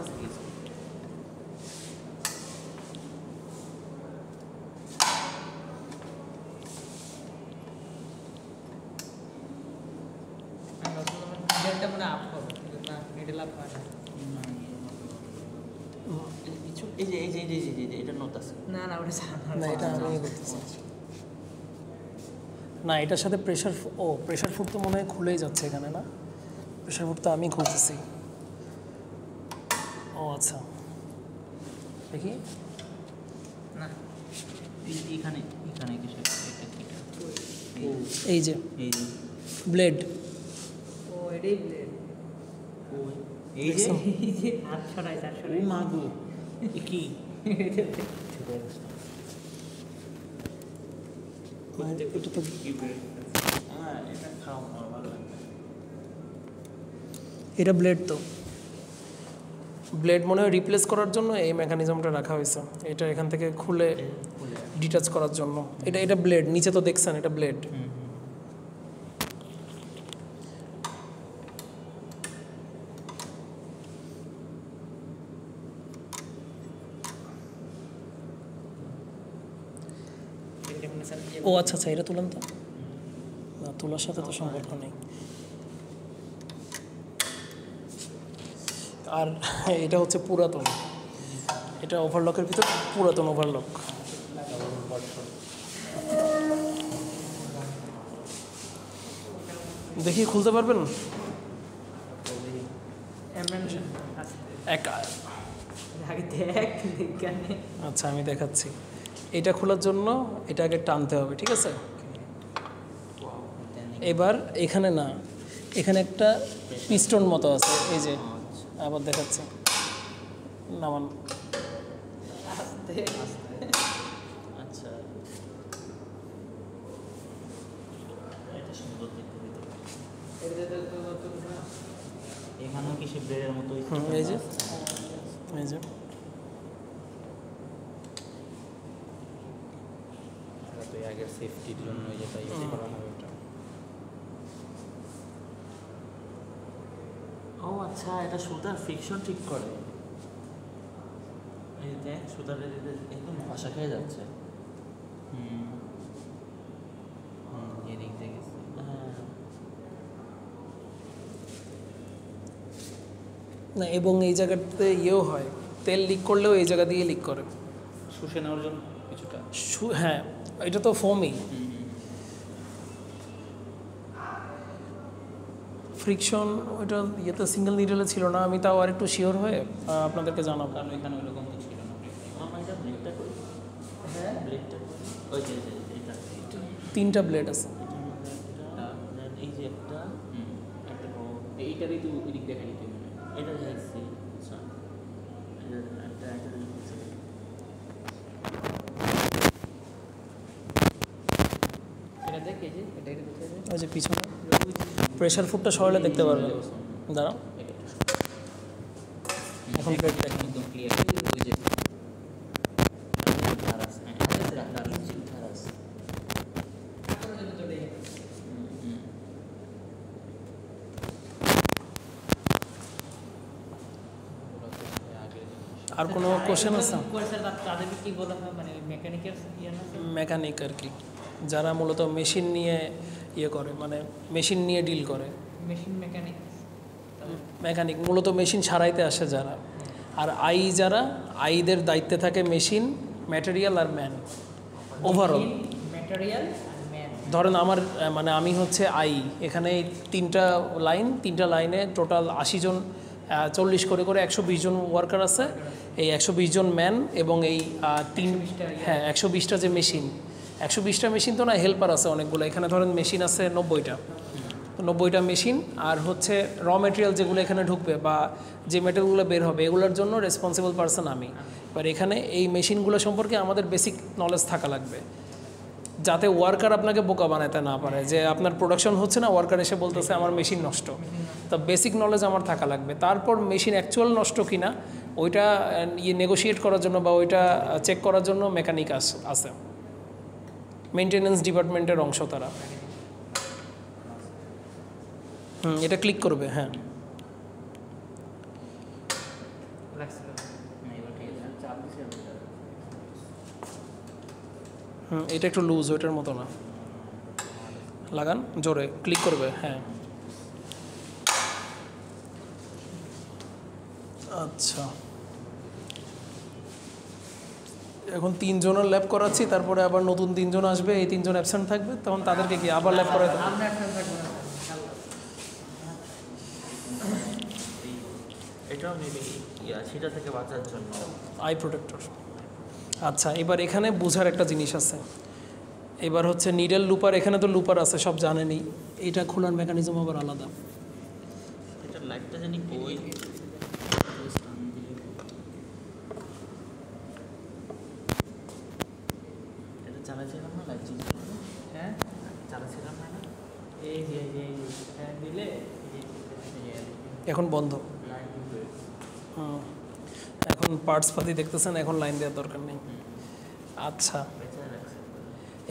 নিডেলটা মানে আপ হবে, না নিডেল আপ হয় না। কিছু এই যে এই যে এই যে এই যে এটা নোট আছে। না না ওটা না এটা আমি করতেছি না, এটার সাথে প্রেশার ফুড তো মনে হয় খুলেই যাচ্ছে এখানে, না প্রেশার ফুড তো আমি খুলতেছি। ও আচ্ছা দেখি, না এখানে এখানে কিছু এই যে এই যে ব্লেড। ও এটাই ব্লেড। ওই এই যে এই যে হাত ছড়াই চার ও ছড়াই মা গো এ কি এটা তো হ্যাঁ এটা খাও আমার ভালো লাগবে। এটা ব্লেড তো, ব্লেড মনে হয় রিপ্লেস করার জন্য এই মেকানিজমটা রাখা হয়েছে, এটা এখান থেকে খুলে ডিটাচ করার জন্য। এটা ব্লেড, নিচে তো দেখছেন এটা ব্লেড। ও আচ্ছা আচ্ছা, এটা তুলেন তো, না তোলার সাথে তো সম্পর্ক নেই। আর এটা হচ্ছে পুরাতন, এটা ওভারলকের ভিতর পুরাতন ওভারলক। দেখি খুলতে পারবেন? আগে দেখ বিজ্ঞানে। আচ্ছা আমি দেখাচ্ছি। এটা খোলার জন্য এটা আগে টানতে হবে, ঠিক আছে? এবার এখানে না, এখানে একটা পিস্টন মতো আছে, এই যে আবার দেখাচ্ছি, নামান। আচ্ছা এটা সুন্দর দেখতে ভিতরে। এখানেও কি সে ব্লেডের মতো এই যে এই যে তো আগের সেফটির জন্য যেটা ইউজ করা হয় ওটা। ও আচ্ছা এটা সুতার ফ্রিকশন ঠিক করে। এই দেখ সুতার একদম ভাষা খেয়ে যাচ্ছে। এদিক দিয়ে গেছে। হ্যাঁ না, এবং এই জায়গাতে ইয়েও হয়, তেল লিক করলেও এই জায়গা দিয়ে লিক করে। শুষে নেওয়ার জন্য কিছুটা। হ্যাঁ, এটা তো ফোমই। ফ্রিকশন ওইটা ইয়েতে সিঙ্গেল নিডেলে ছিল না, আমি তাও আর একটু শিওর হয়ে আপনাদেরকে জানাবো। কারণ এখানে ওইরকম তো ছিল না। আমার এটা ব্লেডটা করি। হ্যাঁ ব্লেডটা ওই যে এটা তিনটা ব্লেড আছে। এই যে একটা একটা এইটারই তো এদিক দেখা নিতে হবে। এটা দেখছি। আচ্ছা এটা একটা এটা দেখ এই যে এটা এটা কোথায় যায়? ওই যে পিছনে প্রেশার ফুটটা সরালে দেখতে পারবেন। দাঁড়াও, এখন ব্লেড দেখেন। একদম ক্লিয়ার ওই যে ধার আছে। ধার আছে। এখন যদি তো দেখে আগে আর কোনো কোশ্চেন আছে? তাদেরকে কি বলা হয়, মানে মেকানিক্যাল ইয়ে না? মেকানিক আর কি, যারা মূলত মেশিন নিয়ে ইয়ে করে, মানে মেশিন নিয়ে ডিল করে। Machine mechanic. মেকানিক মূলত মেশিন সারাইতে আসে যারা। আর যারা আইদের দায়িত্বে থাকে মেশিন, ম্যাটেরিয়াল আর ম্যান, ওভারঅল। ম্যাটেরিয়াল আর ম্যান। ধরেন আমার মানে আমি হচ্ছে এখানে এই তিনটা লাইনে টোটাল 80 জন, 40 করে 120 জন ওয়ার্কার আছে। এই 120 জন ম্যান এবং এই 120টা যে মেশিন, 120টা মেশিন তো না, হেল্পার আছে অনেকগুলো। এখানে ধরেন মেশিন আছে 90টা মেশিন, আর হচ্ছে র মেটেরিয়াল যেগুলো এখানে ঢুকবে বা যে মেটেরিয়ালগুলো বের হবে, এগুলোর জন্য রেসপন্সিবল পারসন আমি। এবার এখানে এই মেশিনগুলো সম্পর্কে আমাদের বেসিক নলেজ থাকা লাগবে, যাতে ওয়ার্কার আপনাকে বোকা বানাতে না পারে, যে আপনার প্রোডাকশন হচ্ছে না, ওয়ার্কার এসে বলতেছে আমার মেশিন নষ্ট। তা বেসিক নলেজ আমার থাকা লাগবে। তারপর মেশিন অ্যাকচুয়াল নষ্ট কিনা ওইটা নেগোশিয়েট করার জন্য বা ওইটা চেক করার জন্য মেকানিক আছে, মেনটেন্যান্স ডিপার্টমেন্টের অংশ তারা। এটা ক্লিক করবে। হ্যাঁ এটা একটু লুজ, ওইটার মতো না, লাগান জোরে, ক্লিক করবে। হ্যাঁ আচ্ছা, এখন 3 জনের ল্যাব করাচ্ছি, তারপরে আবার নতুন 3 জন আসবে, এই 3 জন অ্যাবসেন্ট থাকবে, তখন তাদেরকে কি আবার ল্যাব করাতে হবে? আমরা এখন থাকবো না। এটাও মেবি সেটা থেকে বাঁচার জন্য আই প্রোটেক্টর। আচ্ছা, এবার এখানে বোঝার একটা জিনিস আছে। এবার হচ্ছে নিডেল লুপার, এখানে তো লুপার আছে সব জানেনই, এইটা খোলার মেকানিজম আবার আলাদা। এটা লাইটটা জানি ওই এটা চালাচ্ছিলাম না, লাইট চেঞ্জ করবো। হ্যাঁ চালাচ্ছিলাম না না? এই যে ফ্যান দিলে এখন বন্ধ। লাইট ঢুকবে। হুম। এখন পার্টস পাতি দেখতেছেন, এখন লাইন দেওয়ার দরকার নেই। আচ্ছা, বেচারা রাখছে।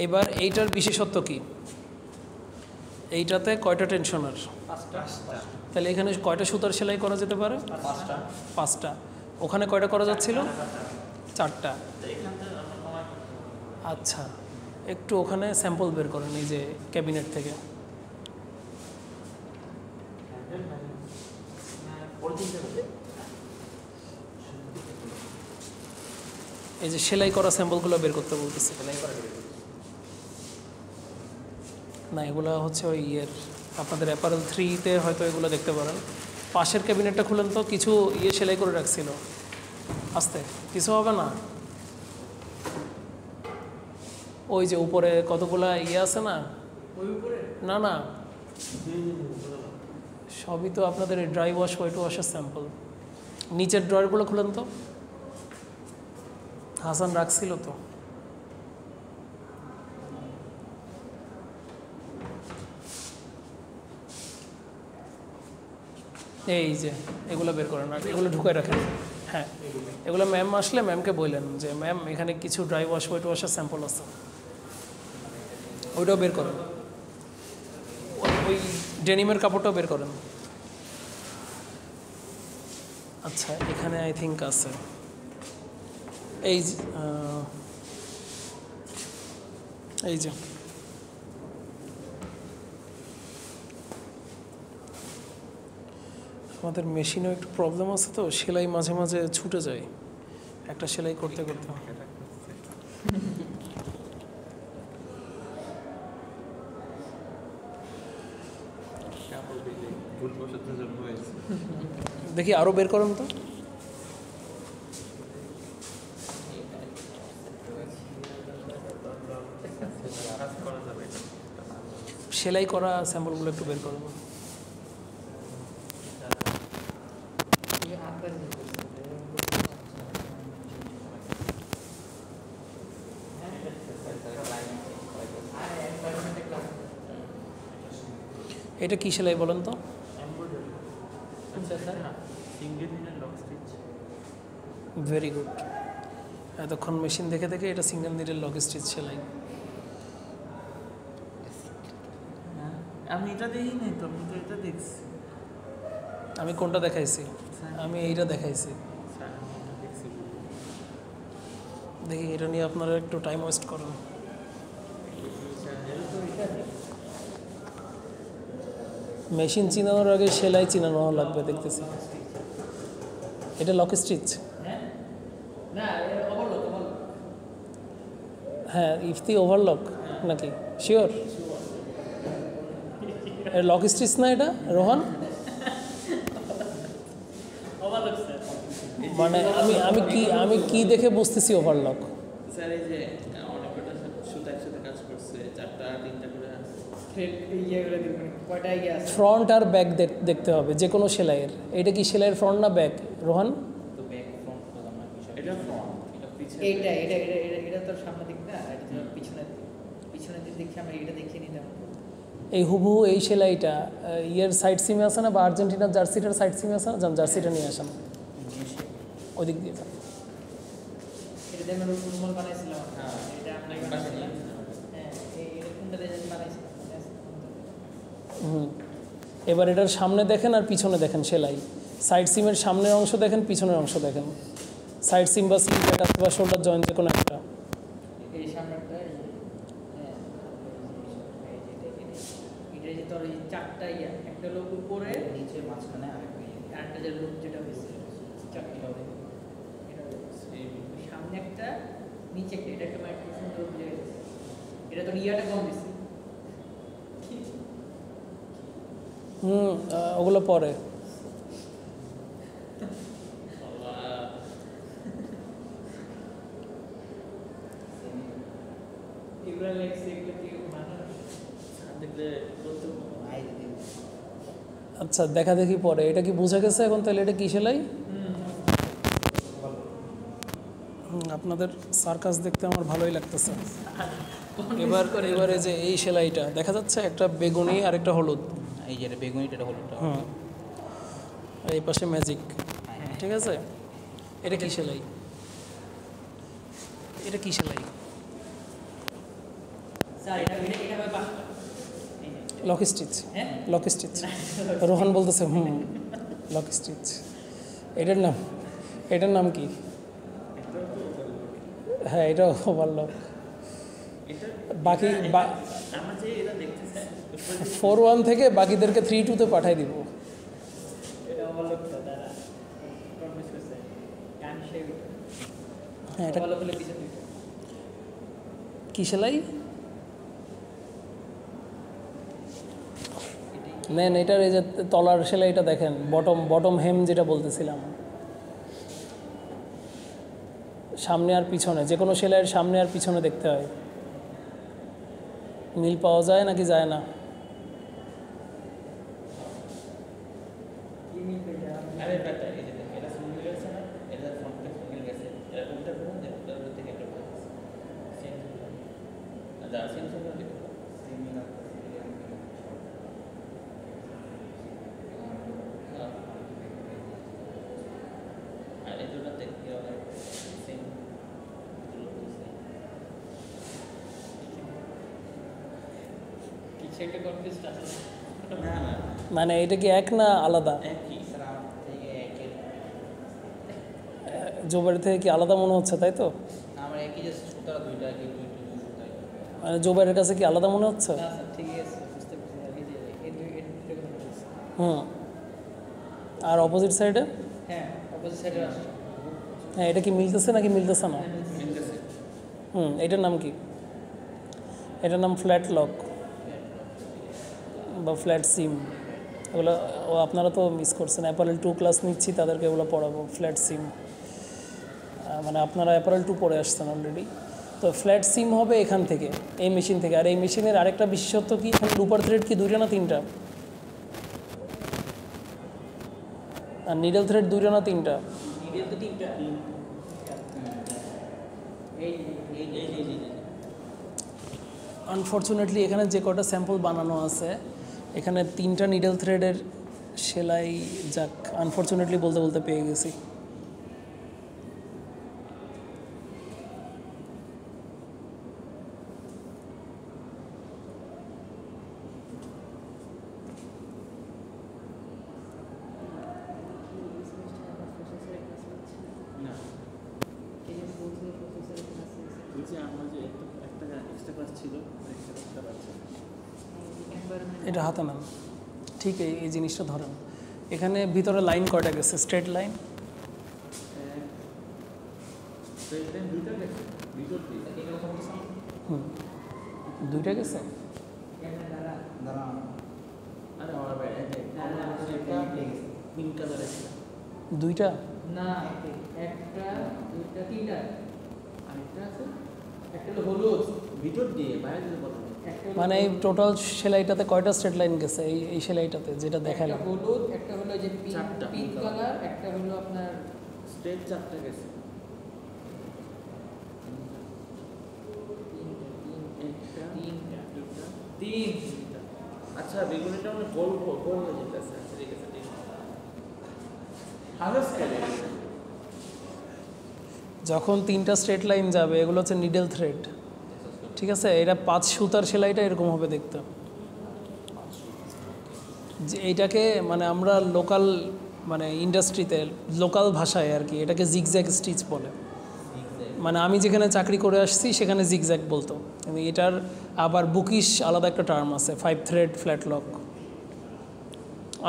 এবার এইটার বিশেষত্ব কি? এইটাতে কয়টা টেনশনার? 5টা। তাহলে এখানে কয়টা সুতার সেলাই করা যেতে পারে? 5টা। ওখানে কয়টা করা যাচ্ছিল? 4টা। তো এখান থেকে আমরা কমাই আচ্ছা, একটু ওখানে স্যাম্পল বের করেন এই যে ক্যাবিনেট থেকে। ওর দিনটা হবে। এই যে সেলাই করা স্যাম্পলগুলো বের করতে বলতেছে। না, এগুলো হচ্ছে ওই ইয়ের আপনাদের অ্যাপারেল 3-তে হয়তো এগুলো দেখতে পারেন। পাশের ক্যাবিনেটটা খুলেন তো, কিছু ইয়ে সেলাই করে রাখছিল। আস্তে, কিছু হবে না। ওই যে উপরে কতগুলা ইয়ে আছে না? ওই উপরে না না, সবই তো আপনাদের ড্রাই ওয়াশ হোয়াইট ওয়াশের স্যাম্পল। নিচের ড্রয়ারগুলো খুলেন তো, হাসান রাখছিল তো। এই যে এগুলো বের করেন আর এগুলো ঢুকায় রাখেন। হ্যাঁ, এগুলো ম্যাম আসলে ম্যামকে বললেন যে ম্যাম এখানে কিছু ড্রাই ওয়াশ হোয়াইট ওয়াশের স্যাম্পল আছে, ওইটাও বের করেন। ওই ডেনিমের কাপড়টাও বের করেন। আচ্ছা, এখানে আই থিঙ্ক আছে এই এই যে আমাদের মেশিনেও একটু প্রবলেম আছে তো, সেলাই মাঝে মাঝে ছুটে যায় একটা সেলাই করতে করতে। দেখি আরও বের করেন তো। সেলাই করা স্যাম্পলগুলো একটু বের করবো। এটা কি সেলাই বলেন তো? Single needle lock stitch. Very good. এতক্ষণ মেশিন দেখে দেখে এটা সিঙ্গেল নিডেল লক স্টিচ সেলাই। আমি এটা দেখি নাই তো, আমি তো এটা দেখছি। আমি কোনটা দেখাইছি? আমি এইটা দেখাইছি। স্যার আমি এটা দেখছি। দেখি এটা নিয়ে আপনারা একটু টাইম ওয়েস্ট করেন। মেশিন চিনানোর আগে সেলাই চিনানো লাগবে দেখতেছি। এটা লক স্টিচ? হ্যাঁ না ওভারলক হ্যাঁ, ইফতি ওভারলক নাকি? শিওর এর লক স্টিচ না এটা রোহান? Overlock sir. মানে আমি কি দেখে বুঝতেছি ওভারলক? স্যার এই যে অনেক কটা সুতা একসাথে কাজ করছে, 4টা 3টা করে থ্রেড ইয়েগুলো দেখবেন কয়টা ইয়ে আছে। ফ্রন্ট আর ব্যাক দেখতে হবে যে কোনো সেলাইয়ের। এটা কি সেলাইয়ের ফ্রন্ট না ব্যাক রোহান? তো ব্যাক ফ্রন্ট করলাম না বিষয়। এটা ফ্রন্ট, এটা পিছনে। এটা তো সামনের দিক না, এটা তো পিছনের দিক দেখে আমরা এটা দেখিয়ে নিতাম। এই হুবহু এই সেলাইটা ইয়ের সাইড সিমে আছে না, বা আর্জেন্টিনার জার্সিটার সাইড সিমে আছে না? যান জার্সিটা নিয়ে আসেন ওই দিক দিয়ে। এটা দিয়ে আমরা রুমাল বানাইছিলাম। এটা আমরা বানাইছিলাম। হ্যাঁ, এটা কোনটা দিয়ে বানাইছিলাম? এবার এটার সামনে দেখেন আর পিছনে দেখেন সেলাই। সাইড সিমের সামনের অংশ দেখেন, পিছনের অংশ দেখেন। সাইড সিম বা স্লিপ বা শোল্ডার জয়েন্ট যে কোনো একটা। এই সামনেরটা এটা যে তোর এই 4টা ইয়া, একটা লোক উপরে নিচে মাঝখানে আরেকটা যে লোক যেটা হয়েছে 4টা হবে। সামনে একটা নিচে একটা, এটা একটা একটু সুন্দর বুঝে গেছে। এটা তো ইয়াটা কম দিচ্ছে। ওগুলো পরে। এগুলো লেগছে আচ্ছা দেখা দেখি পরে, এটা কি বুঝে গেছে এখন তাহলে এটা কি সেলাই? আপনাদের সার্কাস দেখতে আমার ভালোই লাগতেছে। এবারে যে এই সেলাইটা দেখা যাচ্ছে, একটা বেগুনি আর একটা হলুদ, এই যে এটা বেগুনিটা, এটা হলুদটা। হুম, আর এই পাশে ম্যাজিক, ঠিক আছে। এটা কি সেলাই? এটা কি সেলাই? স্যার এটা ব্যাপার লক স্টিচ, হ্যাঁ লক স্টিচ। রোহান বলতেছে লক স্টিচ। এটার নাম কি? হ্যাঁ, এটা ওভারলক। বাকি আমরা যে এটা দেখতে চাই 4-1 থেকে বাকিদেরকে 3-2-তে পাঠাই দিব। এটা ওভারলোডটা দাঁড়া প্রমিস করছে গান শেভ হ্যাঁ, এটা ওভারলোড হলে পিছনে কি সেলাই? নেন এটার এই যে তলার সেলাইটা দেখেন, বটম হেম যেটা বলতেছিলাম, সামনে আর পিছনে, যে কোনো সেলাইয়ের সামনে আর পিছনে দেখতে হয়। মিল পাওয়া যায় নাকি যায় না? কি মিল পেটা আরে ব্যাটা এই যে এটা সুন্দর গেছে না, এটা ফ্রন্টে মিল গেছে, এটা উল্টা করে দেন, উল্টা থেকে একটা সেম আচ্ছা সেম দেখো আর এই দুটো দেখতে হবে সেম কিছু একটা কনফিউজ আছে না না মানে এটা কি এক না আলাদা? একই স্যার আমার থেকে একের জোবারি থেকে কি আলাদা মনে হচ্ছে, তাই তো? আমার একই যে সুতারা দুইটা, কি দুইটা সুতাই। মানে জোবাইরের কাছে কি আলাদা মনে হচ্ছে? না স্যার ঠিকই আছে বুঝতে পারছি এই যে এই দুটো কথা বলছি হুম। আর অপোজিট সাইডে? হ্যাঁ অপোজিট সাইডে আসছে হ্যাঁ, এটা কি মিলতেছে নাকি মিলতেছে না? মিলতেছে এটার নাম কি? এটার নাম ফ্ল্যাট লক বা ফ্ল্যাট সিম। এগুলো আপনারা তো মিস করছেন, অ্যাপারেল 2 ক্লাস নিচ্ছি, তাদেরকে এগুলো পড়াবো। ফ্ল্যাট সিম মানে আপনারা অ্যাপারেল 2 পড়ে আসছেন অলরেডি। তো ফ্ল্যাট সিম হবে এখান থেকে, এই মেশিন থেকে। আর এই মেশিনের আরেকটা বিশেষত্ব কি, এখানে লুপার থ্রেড কি 2টা না 3টা? আর নিডল থ্রেড 2টা না 3টা? মিডিয়াল তো তিনটা এই আনফর্চুনেটলি এখানে যে কটা স্যাম্পল বানানো আছে, এখানে 3টা নিডল থ্রেডের সেলাই, যাক আনফর্চুনেটলি বলতে বলতে পেয়ে গেছি। না বলছি আমার যে একটা এক্সট্রা ক্লাস ছিল একটা এক্সট্রা পাচ্ছি এটা হাতে নেন, ঠিক এই জিনিসটা ধরেন। এখানে ভিতরে লাইন কয়টা গেছে? স্ট্রেট লাইন দুইটা গেছে ভিতর দিয়ে হুম, 2টা গেছে। আরে আমার বাইরে পিঙ্ক কালারের ছিল 2টা? না একটা দুইটা তিনটা আরেকটা আছে একটা হলো হলুদ ভিতর দিয়ে বাইরে দিতে বলো একটা হলো মানে এই টোটাল সেলাইটাতে কয়টা স্ট্রেট লাইন গেছে? এই সেলাইটাতে যেটা দেখালাম। একটা হলুদ, একটা হলো যে চারটা। পিঙ্ক কালার, একটা হলো আপনার স্টেট চারটা গেছে একটা তিনটা দুটা তিন তিনটা আচ্ছা বেগুনিটা মানে গোল গোল হয়ে যেতেছে আচ্ছা ঠিক আছে ঠিক হাজার স্কেলে যখন 3টা স্ট্রেট লাইন যাবে, এগুলো হচ্ছে নিডল থ্রেড, ঠিক আছে। এটা 5 সুতার সেলাইটা এরকম হবে দেখতে। যে এইটাকে মানে আমরা লোকাল মানে ইন্ডাস্ট্রিতে লোকাল ভাষায় আর কি এটাকে জিগজ্যাগ স্টিচ বলে। মানে আমি যেখানে চাকরি করে আসছি সেখানে জিগজ্যাগ বলতো, কিন্তু এটার আবার বুকিশ আলাদা একটা টার্ম আছে, 5 থ্রেড ফ্ল্যাট লক।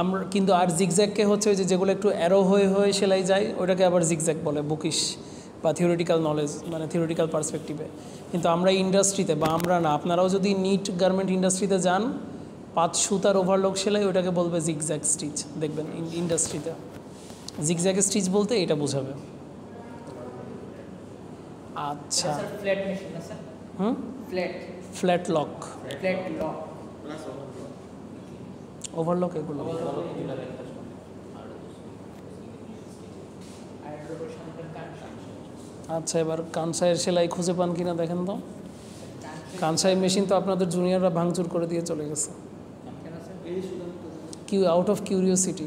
আমরা কিন্তু আর জিগজ্যাগকে হচ্ছে ওই যেগুলো একটু অ্যারো হয়ে হয়ে সেলাই যায়, ওটাকে আবার জিগজ্যাগ বলে বুকিশ বা থিওরিটিক্যাল নলেজ, মানে থিওরিটিক্যাল পার্সপেক্টিভে। কিন্তু আমরা ইন্ডাস্ট্রিতে, বা আমরা না, আপনারাও যদি নিট গার্মেন্ট ইন্ডাস্ট্রিতে যান, 5 সুতার ওভারলক সেলাই, ওটাকে বলবে জিগজ্যাগ স্টিচ। দেখবেন ইন্ডাস্ট্রিতে জিগজ্যাগ স্টিচ বলতে এটা বোঝাবে। আচ্ছা, স্যার ফ্ল্যাট মেশিন আছে হুম, flat flat lock, flat lock plus overlock এগুলো। আর এটার উপর সামনের কানসাই আচ্ছা, এবার কানসাইয়ের সেলাই খুঁজে পান কিনা দেখেন তো। কানসাই মেশিন তো আপনাদের জুনিয়ররা ভাঙচুর করে দিয়ে চলে গেছে। কেন স্যার আউট অফ কিউরিওসিটি,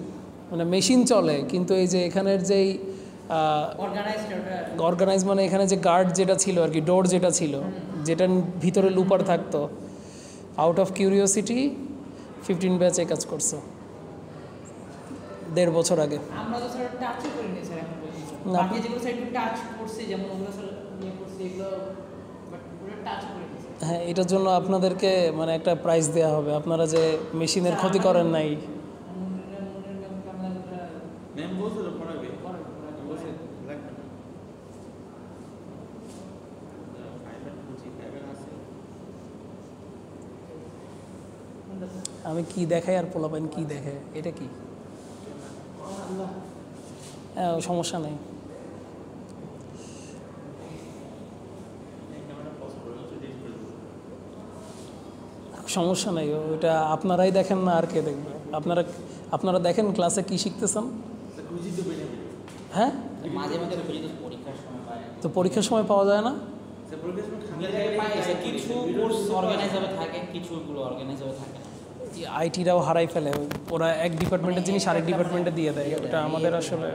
মানে মেশিন চলে কিন্তু এই যে এখানের যেই অর্গানাইজড ওটা অর্গানাইজ মানে এখানে যে গার্ড যেটা ছিল আর কি, ডোর যেটা ছিল, যেটার ভিতরে লুপার থাকতো, আউট অফ কিউরিওসিটি 15 ব্যাচ এই কাজ করছে 1.5 বছর আগে। আমরা তো স্যার টাচই করিনি স্যার এখন পর্যন্ত। না। বাকি যেগুলো স্যার একটু টাচ করছি, যেমন ওগুলো স্যার নিয়ে করছি এগুলো, বাট ওগুলো টাচ করিনি স্যার। হ্যাঁ, এটার জন্য আপনাদেরকে মানে একটা প্রাইজ দেওয়া হবে, আপনারা যে মেশিনের ক্ষতি করেন নাই। মনের ম্যাম কামলা ম্যাম বলছিল পড়াবে, পড়াবে। বলছে লাগবে না। ফাইবার খুঁজি, ফাইবার আছে। আমি কি দেখাই আর পোলাপাইন কি দেখে, এটা কি? হ্যাঁ, সমস্যা নেই। সমস্যা নেই, ওইটা আপনারাই দেখেন না আর কে দেখবে? আপনারা দেখেন ক্লাসে কি শিখতেছেন। খুঁজি তো বেড়ে হ্যাঁ, মাঝে মাঝে খুঁজি তো পরীক্ষার সময় পায়। তো পরীক্ষার সময় পাওয়া যায় না। সে পরীক্ষার সময় খালি কিছু কোর্স অর্গানাইজ হবে থাকে, কিছুগুলো অর্গানাইজ হবে থাকে না। আইটিরাও হারাই ফেলে, ওরা এক ডিপার্টমেন্টের জিনিস আরেক ডিপার্টমেন্টে দিয়ে দেয়। ওটা আমাদের আসলে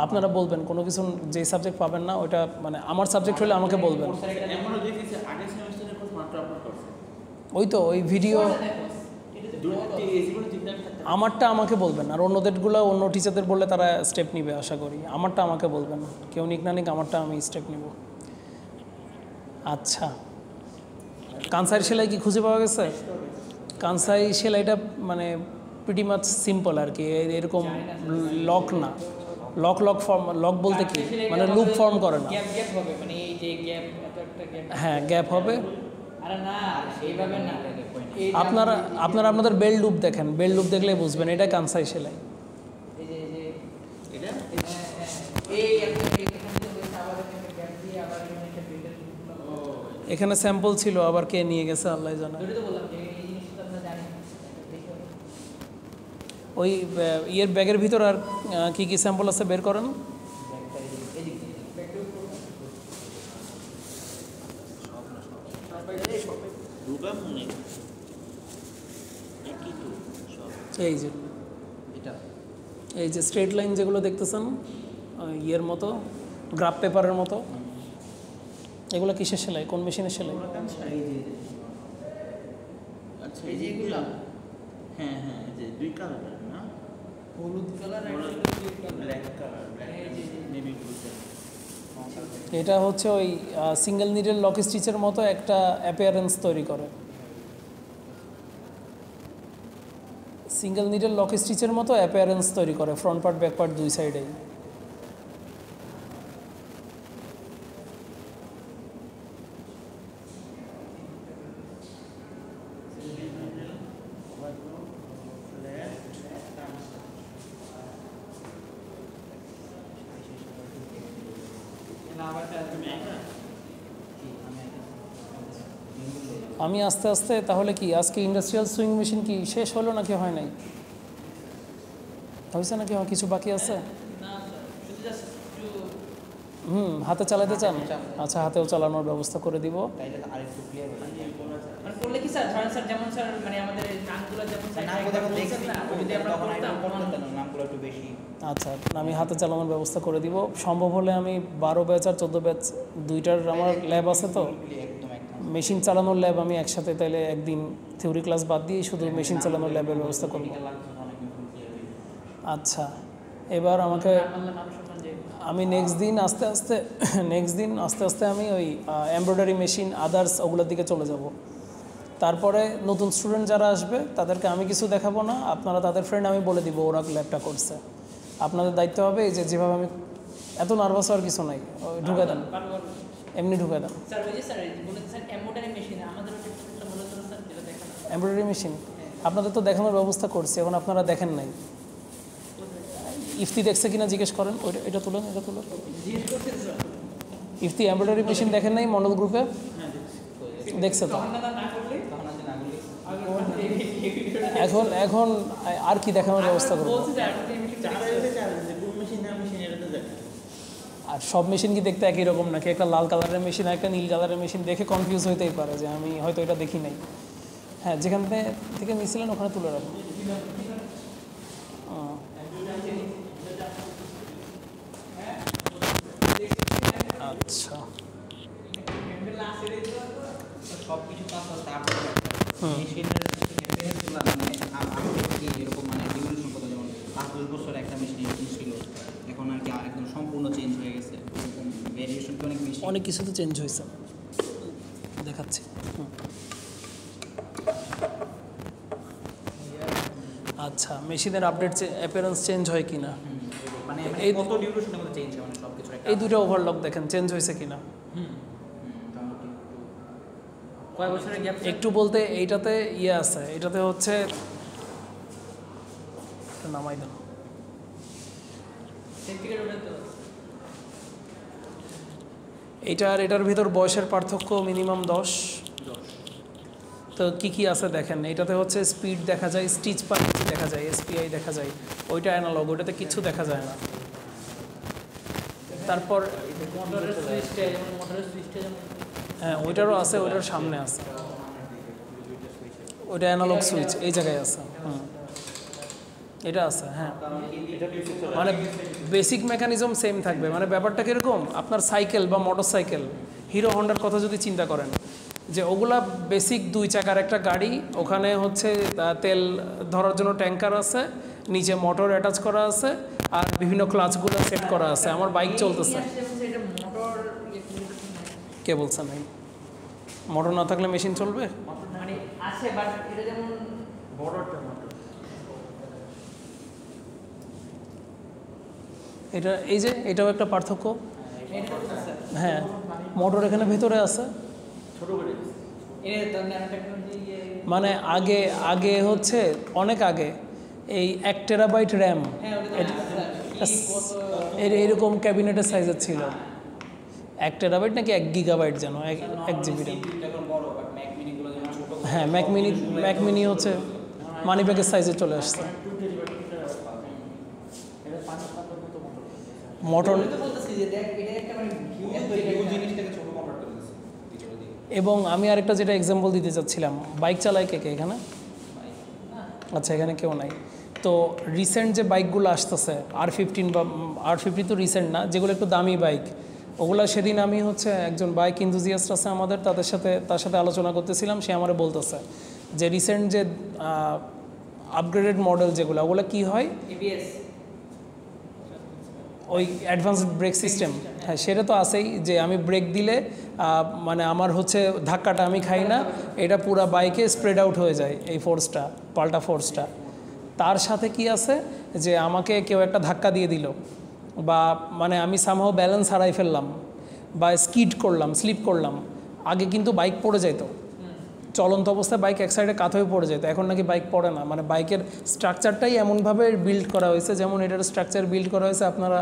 আপনারা বলবেন কোনো কিছু যে সাবজেক্ট পাবেন না, ওটা মানে আমার সাবজেক্ট হলে আমাকে বলবেন। এমনও দেখেছি আগের সেমিস্টারের কোর্স মাত্র আপলোড করছে। ওই তো ওই ভিডিও দুটো এসিগুলো তিনটা থাকতে আমারটা আমাকে বলবেন, আর অন্যদেরগুলো অন্য টিচারদের বললে তারা স্টেপ নিবে আশা করি। আমারটা আমাকে বলবেন, কেউ নিক না নিক আমারটা আমি স্টেপ নিব। আচ্ছা, কানসাই সেলাই কি খুঁজে পাওয়া গেছে? কানসাই সেলাইটা মানে প্রিটি মাচ সিম্পল আর কি, এরকম লক না, লক ফর্ম, লক বলতে কি মানে লুপ ফর্ম করে না। গ্যাপ গ্যাপ হবে, মানে এই যে গ্যাপ, এত একটা গ্যাপ। হ্যাঁ, গ্যাপ হবে। আরে না, এইভাবে না। এই যে আপনারা আপনাদের বেল লুপ দেখেন, বেল লুপ দেখলে বুঝবেন এটা কানসাই সেলাই। এই যে এটা এই একটা এখান থেকে হয়েছে, আবার এখানে গ্যাপ দিয়ে আবার এখানে একটা বিল্ডার। এখানে স্যাম্পল ছিল, আবার কে নিয়ে গেছে আল্লাহ জানে। ওটাই তো বললাম যে এই জিনিসটা আমরা জানি না। দেখো ওই ইয়ের ব্যাগের ভিতর আর কি কি স্যাম্পল আছে বের করেন। দুটো মনে একই তো সব এই যে এটা এই যে স্ট্রেট লাইন যেগুলো দেখতেছেন ইয়ের মতো, গ্রাফ পেপারের মতো, এগুলো কিসের সেলাই, কোন মেশিনের সেলাই? আচ্ছা এই যে এগুলো হ্যাঁ হ্যাঁ, এই যে দুই কালার না, হলুদ কালার আর ব্ল্যাক কালার, ব্ল্যাক এই যে নেভি ব্লু। এটা হচ্ছে ওই সিঙ্গেল নিডেল লক স্টিচের মতো একটা অ্যাপিয়ারেন্স তৈরি করে। সিঙ্গেল নিডেল লক স্টিচের মতো অ্যাপিয়ারেন্স তৈরি করে, ফ্রন্ট পার্ট ব্যাক পার্ট দুই সাইডেই। আমি আস্তে আস্তে তাহলে কি আজকে ইন্ডাস্ট্রিয়াল সুইং মেশিন কি শেষ হলো নাকি হয় নাই? হয়েছে নাকি কিছু বাকি আছে? না স্যার, শুধু জাস্ট একটু হাতে চালাতে চান? আচ্ছা, হাতেও চালানোর ব্যবস্থা করে দিব। তাইলে আরেকটু ক্লিয়ার হয়ে যাবে। মানে করলে কি স্যার, ধরেন স্যার যেমন স্যার মানে আমাদের এই নামগুলো যেমন স্যার নামগুলো একবার দেখছি বলছেন না, ওই যদি আমরা তখন করতাম করতেন না, নামগুলো একটু বেশি। আচ্ছা, আমি হাতে চালানোর ব্যবস্থা করে দিব। সম্ভব হলে আমি 12 ব্যাচ আর 14 ব্যাচ দুইটার আমার ল্যাব আছে তো, একদম মেশিন চালানোর ল্যাব আমি একসাথে তাইলে একদিন থিওরি ক্লাস বাদ দিয়ে শুধু মেশিন চালানোর ল্যাবের ব্যবস্থা করব। আচ্ছা, এবার আমাকে আল্লাহ মানুষ সম্মান যে আমি নেক্সট দিন আস্তে আস্তে আমি ওই এমব্রয়ডারি মেশিন আদার্স ওগুলোর দিকে চলে যাব। তারপরে নতুন স্টুডেন্ট যারা আসবে তাদেরকে আমি কিছু দেখাবো না, আপনারা তাদের ফ্রেন্ড আমি বলে দিব ওরা ল্যাবটা করছে। আপনাদের দায়িত্ব হবে এই যে যেভাবে আমি, এত নার্ভাস হওয়ার কিছু নাই, ঢুকে দেন, এমনি ঢুকে দেন। স্যার ওই যে স্যার বলে স্যার এমব্রয়ডারি মেশিন আমাদের ওটা মনে হচ্ছে স্যার যেটা দেখেন এমব্রয়ডারি মেশিন আপনাদের তো দেখানোর ব্যবস্থা করছি, এখন আপনারা দেখেন নাই। ইফতি দেখছে কিনা জিজ্ঞেস করেন, ওইটা এটা তুলেন, এটা তুলেন। জিজ্ঞেস করছেন স্যার, ইফতি এমব্রয়ডারি মেশিন দেখেন নাই মন্ডল গ্রুপে? দেখছে তো? তখন না করলে তখন আছে না গুলি আগে এই ভিডিওটা এখন এখন আর কি দেখানোর ব্যবস্থা করবো? বলছি যে আপনি কোন মেশিন না মেশিন এটা তো জানি। আর সব মেশিন কি দেখতে একই রকম নাকি? একটা লাল কালারের মেশিন আর একটা নীল কালারের মেশিন দেখে কনফিউজ হইতেই পারে যে আমি হয়তো এটা দেখি নাই। হ্যাঁ, যেখান থেকে নিয়েছিলেন ওখানে তুলে রাখুন। আচ্ছা, সব কিছু কাজ হয় তারপরে মেশিনের মানে আগে থেকে এরকম মানে রিভলিউশন কত, যেমন 5-10 বছর একটা মেশিন এরকম ছিল, এখন আর কি একদম সম্পূর্ণ চেঞ্জ হয়ে গেছে। এরকম ভেরিয়েশন অনেক বেশি, অনেক কিছু তো চেঞ্জ হয়েছে, দেখাচ্ছি। আচ্ছা, মেশিনের আপডেট অ্যাপিয়ারেন্স চেঞ্জ হয় কি না, মানে এই কত ডিউরেশনের মধ্যে চেঞ্জ হয়, মানে সব কিছু এই দুটো ওভারলক দেখেন চেঞ্জ হয়েছে কি না। কয় বছরের গ্যাপ? একটু বলতে এইটাতে ইয়ে আছে, এটাতে হচ্ছে এটা নামাই দেন। সেন্টিগ্রেড ওটা তো এইটা আর এটার ভিতর বয়সের পার্থক্য মিনিমাম 10। তো কি কি আছে দেখেন, এটাতে হচ্ছে স্পিড দেখা যায়, স্টিচ পার দেখা যায়, এসপিআই দেখা যায়, ওইটা অ্যানালগ, ওইটাতে কিচ্ছু দেখা যায় না। তারপর মোটরের সুইচটা, যেমন মোটরের সুইচটা যেমন হ্যাঁ ওইটারও আছে, ওইটার সামনে আছে, ওইটা অ্যানালগ সুইচ এই জায়গায় আছে। এটা আছে, হ্যাঁ। মানে বেসিক মেকানিজম সেম থাকবে। মানে ব্যাপারটা কীরকম, আপনার সাইকেল বা মোটর সাইকেল, হিরো হন্ডার কথা যদি চিন্তা করেন, যে ওগুলা বেসিক 2 চাকার একটা গাড়ি, ওখানে হচ্ছে তেল ধরার জন্য ট্যাঙ্কার আছে, নিচে মোটর অ্যাটাচ করা আছে, আর বিভিন্ন ক্লাচগুলো সেট করা আছে। আমার বাইক চলতেছে, এটা মোটর কে বলছে নাই? মোটর না থাকলে মেশিন চলবে? মানে আছে, বাট এটা যেমন বড়টা মোটর, এটা এই যে এটাও একটা পার্থক্য। এটা তো স্যার হ্যাঁ, মোটর এখানে ভেতরে আছে। ছোট করে এটা তো ন্যানো টেকনোলজি মানে আগে হচ্ছে অনেক আগে এই 1 টেরাবাইট র্যাম হ্যাঁ ওটা এরকম ক্যাবিনেটের সাইজের ছিল। 1 টেরাবাইট নাকি 1 গিগাবাইট যেন, 1 জিবি র্যাম। এখন বড়, বাট ম্যাক মিনিগুলো যেমন ছোট। হ্যাঁ, ম্যাক মিনি হচ্ছে মানি ব্যাগের সাইজে চলে আসছে। মোটর তো বলতেছি যে দেখ এটা একটা মানে হিউজ জিনিসটাকে ছোট কনভার্ট করে দিয়েছে ভিতরে দিয়ে। এবং আমি আরেকটা যেটা এক্সাম্পল দিতে চাচ্ছিলাম, বাইক চালায় কে কে এখানে? আচ্ছা, এখানে কেউ নাই। তো রিসেন্ট যে বাইকগুলো আসতেছে R15 বা R50 তো রিসেন্ট না, যেগুলো একটু দামি বাইক, ওগুলো সেদিন আমি হচ্ছে একজন বাইক ইনথুজিয়াস্ট আছে আমাদের, তার সাথে আলোচনা করতেছিলাম। সে আমারে বলতেছে যে রিসেন্ট যে আপগ্রেডেড মডেল যেগুলো, ওগুলো কী হয়, এবিএস ওই অ্যাডভান্সড ব্রেক সিস্টেম। হ্যাঁ, সেটা তো আছেই, যে আমি ব্রেক দিলে মানে আমার হচ্ছে ধাক্কাটা আমি খাই না, এটা পুরো বাইকে স্প্রেড আউট হয়ে যায়, এই ফোর্সটা, পাল্টা ফোর্সটা। তার সাথে কি আছে, যে আমাকে কেউ একটা ধাক্কা দিয়ে দিল, বা মানে আমি সামহাও ব্যালেন্স হারাই ফেললাম, বা স্কিড করলাম, স্লিপ করলাম। আগে কিন্তু বাইক পড়ে যেত, চলন্ত অবস্থায় বাইক এক সাইডে কাত হয়ে পড়ে যেত, এখন নাকি বাইক পড়ে না। মানে বাইকের স্ট্রাকচারটাই এমনভাবে বিল্ড করা হয়েছে, যেমন এটার স্ট্রাকচার বিল্ড করা হয়েছে, আপনারা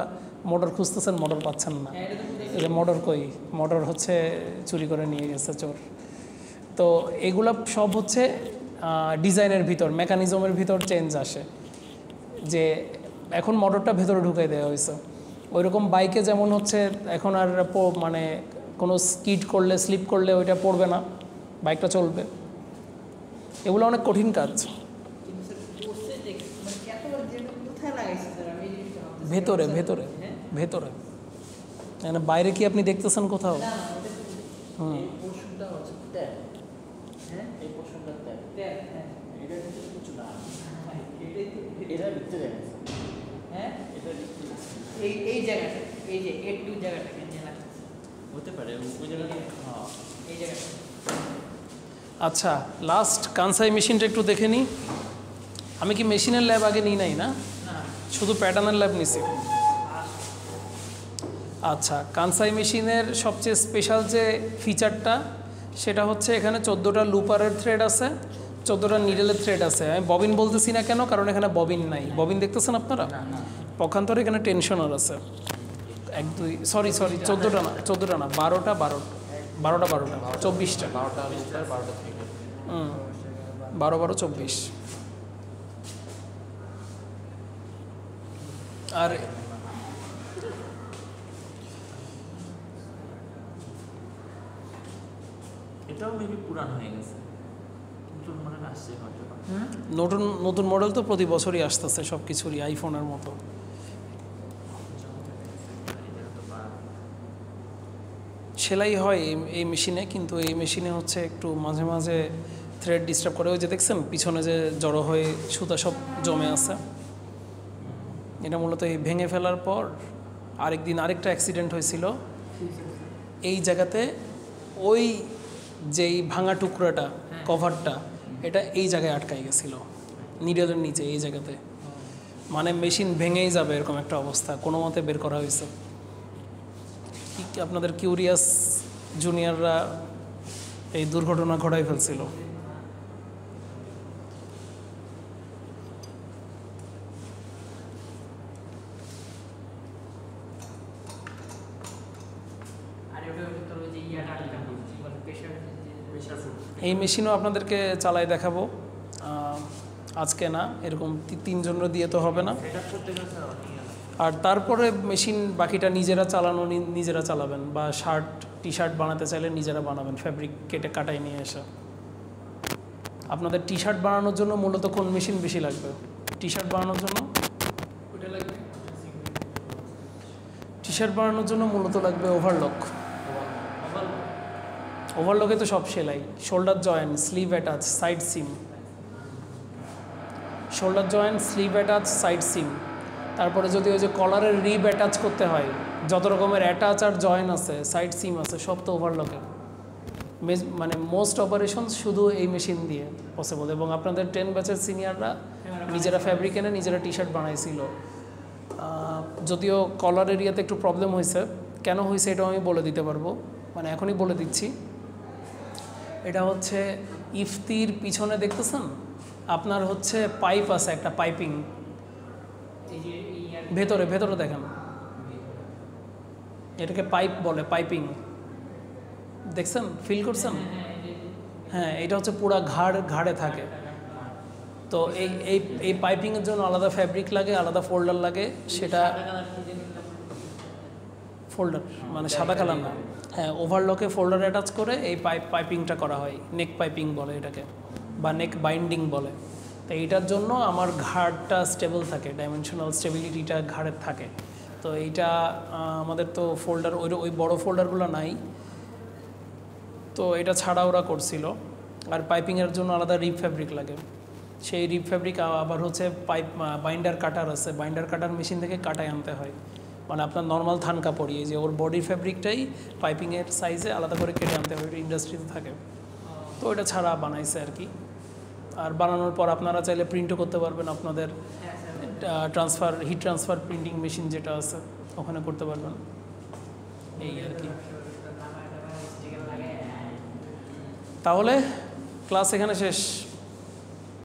মোটর খুঁজতেছেন, মোটর পাচ্ছেন না। এই যে মোটর কই, মোটর হচ্ছে চুরি করে নিয়ে গেছে চোর। তো এগুলো সব হচ্ছে ডিজাইনের ভিতর, মেকানিজমের ভিতর চেঞ্জ আসে, যে এখন মোটরটা ভেতরে ঢুকাই দেওয়া হয়েছে। ওইরকম বাইকে যেমন হচ্ছে এখন আর মানে কোনো স্কিড করলে, স্লিপ করলে ওইটা পড়বে না, বাইকটা চলবে। এগুলো অনেক কঠিন কাজ। কিন্তু স্যার কোর্সে দেখ মানে এত যেটা কোথায় লাগাইছে স্যার, আমি এই জিনিসটা ভাবতেছি। ভেতরে স্যার, ভেতরে হ্যাঁ? ভেতরে, মানে বাইরে কি আপনি দেখতেছেন কোথাও? না না ওটা হুম। এই পোরশনটা হচ্ছে ট্যাপ, হ্যাঁ এই পোরশনটা ট্যাপ, হ্যাঁ এটা কিন্তু কিছু না, এটাই তো এটা ভিতরে আছে, হ্যাঁ এটা ভিতরে আছে। এই জায়গাটা, এই যে A2 জায়গাটা কেন লাগতেছে, হতে পারে ওই জায়গাটা। হ্যাঁ, এই জায়গাটা। আচ্ছা, লাস্ট কানসাই মেশিনটা একটু দেখে নিই। আমি কি মেশিনের ল্যাব আগে নিই নাই না, না শুধু প্যাটার্নের ল্যাব নিছি। আচ্ছা, কানসাই মেশিনের সবচেয়ে স্পেশাল যে ফিচারটা, সেটা হচ্ছে এখানে 14টা লুপারের থ্রেড আছে, 14টা নিডেলের থ্রেড আছে। আমি ববিন বলতেছি না কেন, কারণ এখানে ববিন নাই। ববিন দেখতেছেন আপনারা? পক্ষান্তরে এখানে টেনশনার আছে 1 2 সরি 14টা না, 12টা 24টা 12টা লুপার, 12টা থেকে 12 12 24। আর এটাও মেবি পুরান হয়ে গেছে, নতুন মডেল আসছে হয়তো বা। নতুন নতুন মডেল তো প্রতি বছরই আসতেছে সব কিছুরই, আইফোনের মতো। এটা তো বা সেলাই হয় এই মেশিনে, কিন্তু এই মেশিনে হচ্ছে একটু মাঝে মাঝে থ্রেড ডিস্টার্ব করে। ওই যে দেখছেন পিছনে যে জড়ো হয়ে সুতা সব জমে আছে, এটা মূলত এই ভেঙে ফেলার পর আরেকদিন আরেকটা অ্যাক্সিডেন্ট হয়েছিল এই জায়গাতে। ওই যেই ভাঙা টুকরাটা কভারটা এটা এই জায়গায় আটকাই গেছিল নিডলের নিচে এই জায়গাতে, মানে মেশিন ভেঙেই যাবে এরকম একটা অবস্থা, কোনো মতে বের করা হয়েছে। আপনাদের কিউরিয়াস জুনিয়ররা এই দুর্ঘটনা ঘটাই ফেলছিল। আর ওটার ভিতর ওই যে ইয়াটা আটকা পড়ছে, মানে প্রেশার ফুড। এই মেশিনও আপনাদেরকে চালাই দেখাবো, আজকে না, এরকম তিনজনের দিয়ে তো হবে না। সেটআপ করতে গেলে স্যার অনেক আর তারপরে মেশিন বাকিটা নিজেরা চালানো নিজেরা চালাবেন, বা শার্ট টি শার্ট বানাতে চাইলে নিজেরা বানাবেন, ফ্যাব্রিক কেটে কাটাই নিয়ে এসে। আপনাদের টি শার্ট বানানোর জন্য মূলত কোন মেশিন বেশি লাগবে? টি শার্ট বানানোর জন্য ওটা লাগবে। টি শার্ট বানানোর জন্য মূলত লাগবে ওভারলক। ওভারলকে তো সব সেলাই, shoulder joint, sleeve attach, side seam. Shoulder joint, sleeve attach, side seam. তারপরে যদি ওই যে কলারের রিব অ্যাটাচ করতে হয়, যত রকমের অ্যাটাচ আর জয়েন আছে, সাইড সিম আছে, সব তো ওভারলকের। মানে মোস্ট অপারেশন শুধু এই মেশিন দিয়ে পসিবল। এবং আপনাদের 10 ব্যাচের সিনিয়ররা নিজেরা ফ্যাব্রিক এনে নিজেরা টি শার্ট বানাইছিল। যদিও কলার এরিয়াতে একটু প্রবলেম হয়েছে, কেন হয়েছে এটাও আমি বলে দিতে পারবো, মানে এখনই বলে দিচ্ছি। এটা হচ্ছে ইফতির পিছনে দেখতেছেন আপনার হচ্ছে পাইপ আছে, একটা পাইপিং এই যে ইয়ার ভেতরে ভেতরে দেখেন, এটাকে পাইপ বলে, পাইপিং। দেখছেন, ফিল করছেন? হ্যাঁ, এটা হচ্ছে পুরা ঘাড়ে থাকে। তো এই এই এই পাইপিংয়ের জন্য আলাদা ফ্যাব্রিক লাগে, আলাদা ফোল্ডার লাগে। সেটা ফোল্ডার মানে সাদা কালার না, হ্যাঁ, ওভারলকে ফোল্ডার অ্যাটাচ করে এই পাইপিংটা করা হয়, নেক পাইপিং বলে এটাকে, বা নেক বাইন্ডিং বলে। তো এইটার জন্য আমার ঘাড়টা স্টেবল থাকে, ডাইমেনশনাল স্টেবিলিটিটা ঘাড়ের থাকে। তো এইটা আমাদের তো ফোল্ডার ওই বড় ফোল্ডারগুলো নাই, তো এটা ছাড়া ওরা করছিল। আর পাইপিংয়ের জন্য আলাদা রিপ ফ্যাব্রিক লাগে, সেই রিপ ফ্যাব্রিক আবার হচ্ছে বাইন্ডার কাটার আছে, বাইন্ডার কাটার মেশিন থেকে কাটায় আনতে হয়। মানে আপনার নর্মাল থান কাপড়, এই যে ওর বডি ফ্যাব্রিকটাই পাইপিংয়ের সাইজে আলাদা করে কেটে আনতে হয়, ওটা ইন্ডাস্ট্রিতে থাকে। তো ওটা ছাড়া বানাইছে আর কি। আর বানানোর পর আপনারা চাইলে প্রিন্টও করতে পারবেন, আপনাদের হিট ট্রান্সফার প্রিন্টিং মেশিন যেটা আছে ওখানে করতে পারবেন, এই আর কি। তাহলে ক্লাস এখানে শেষ।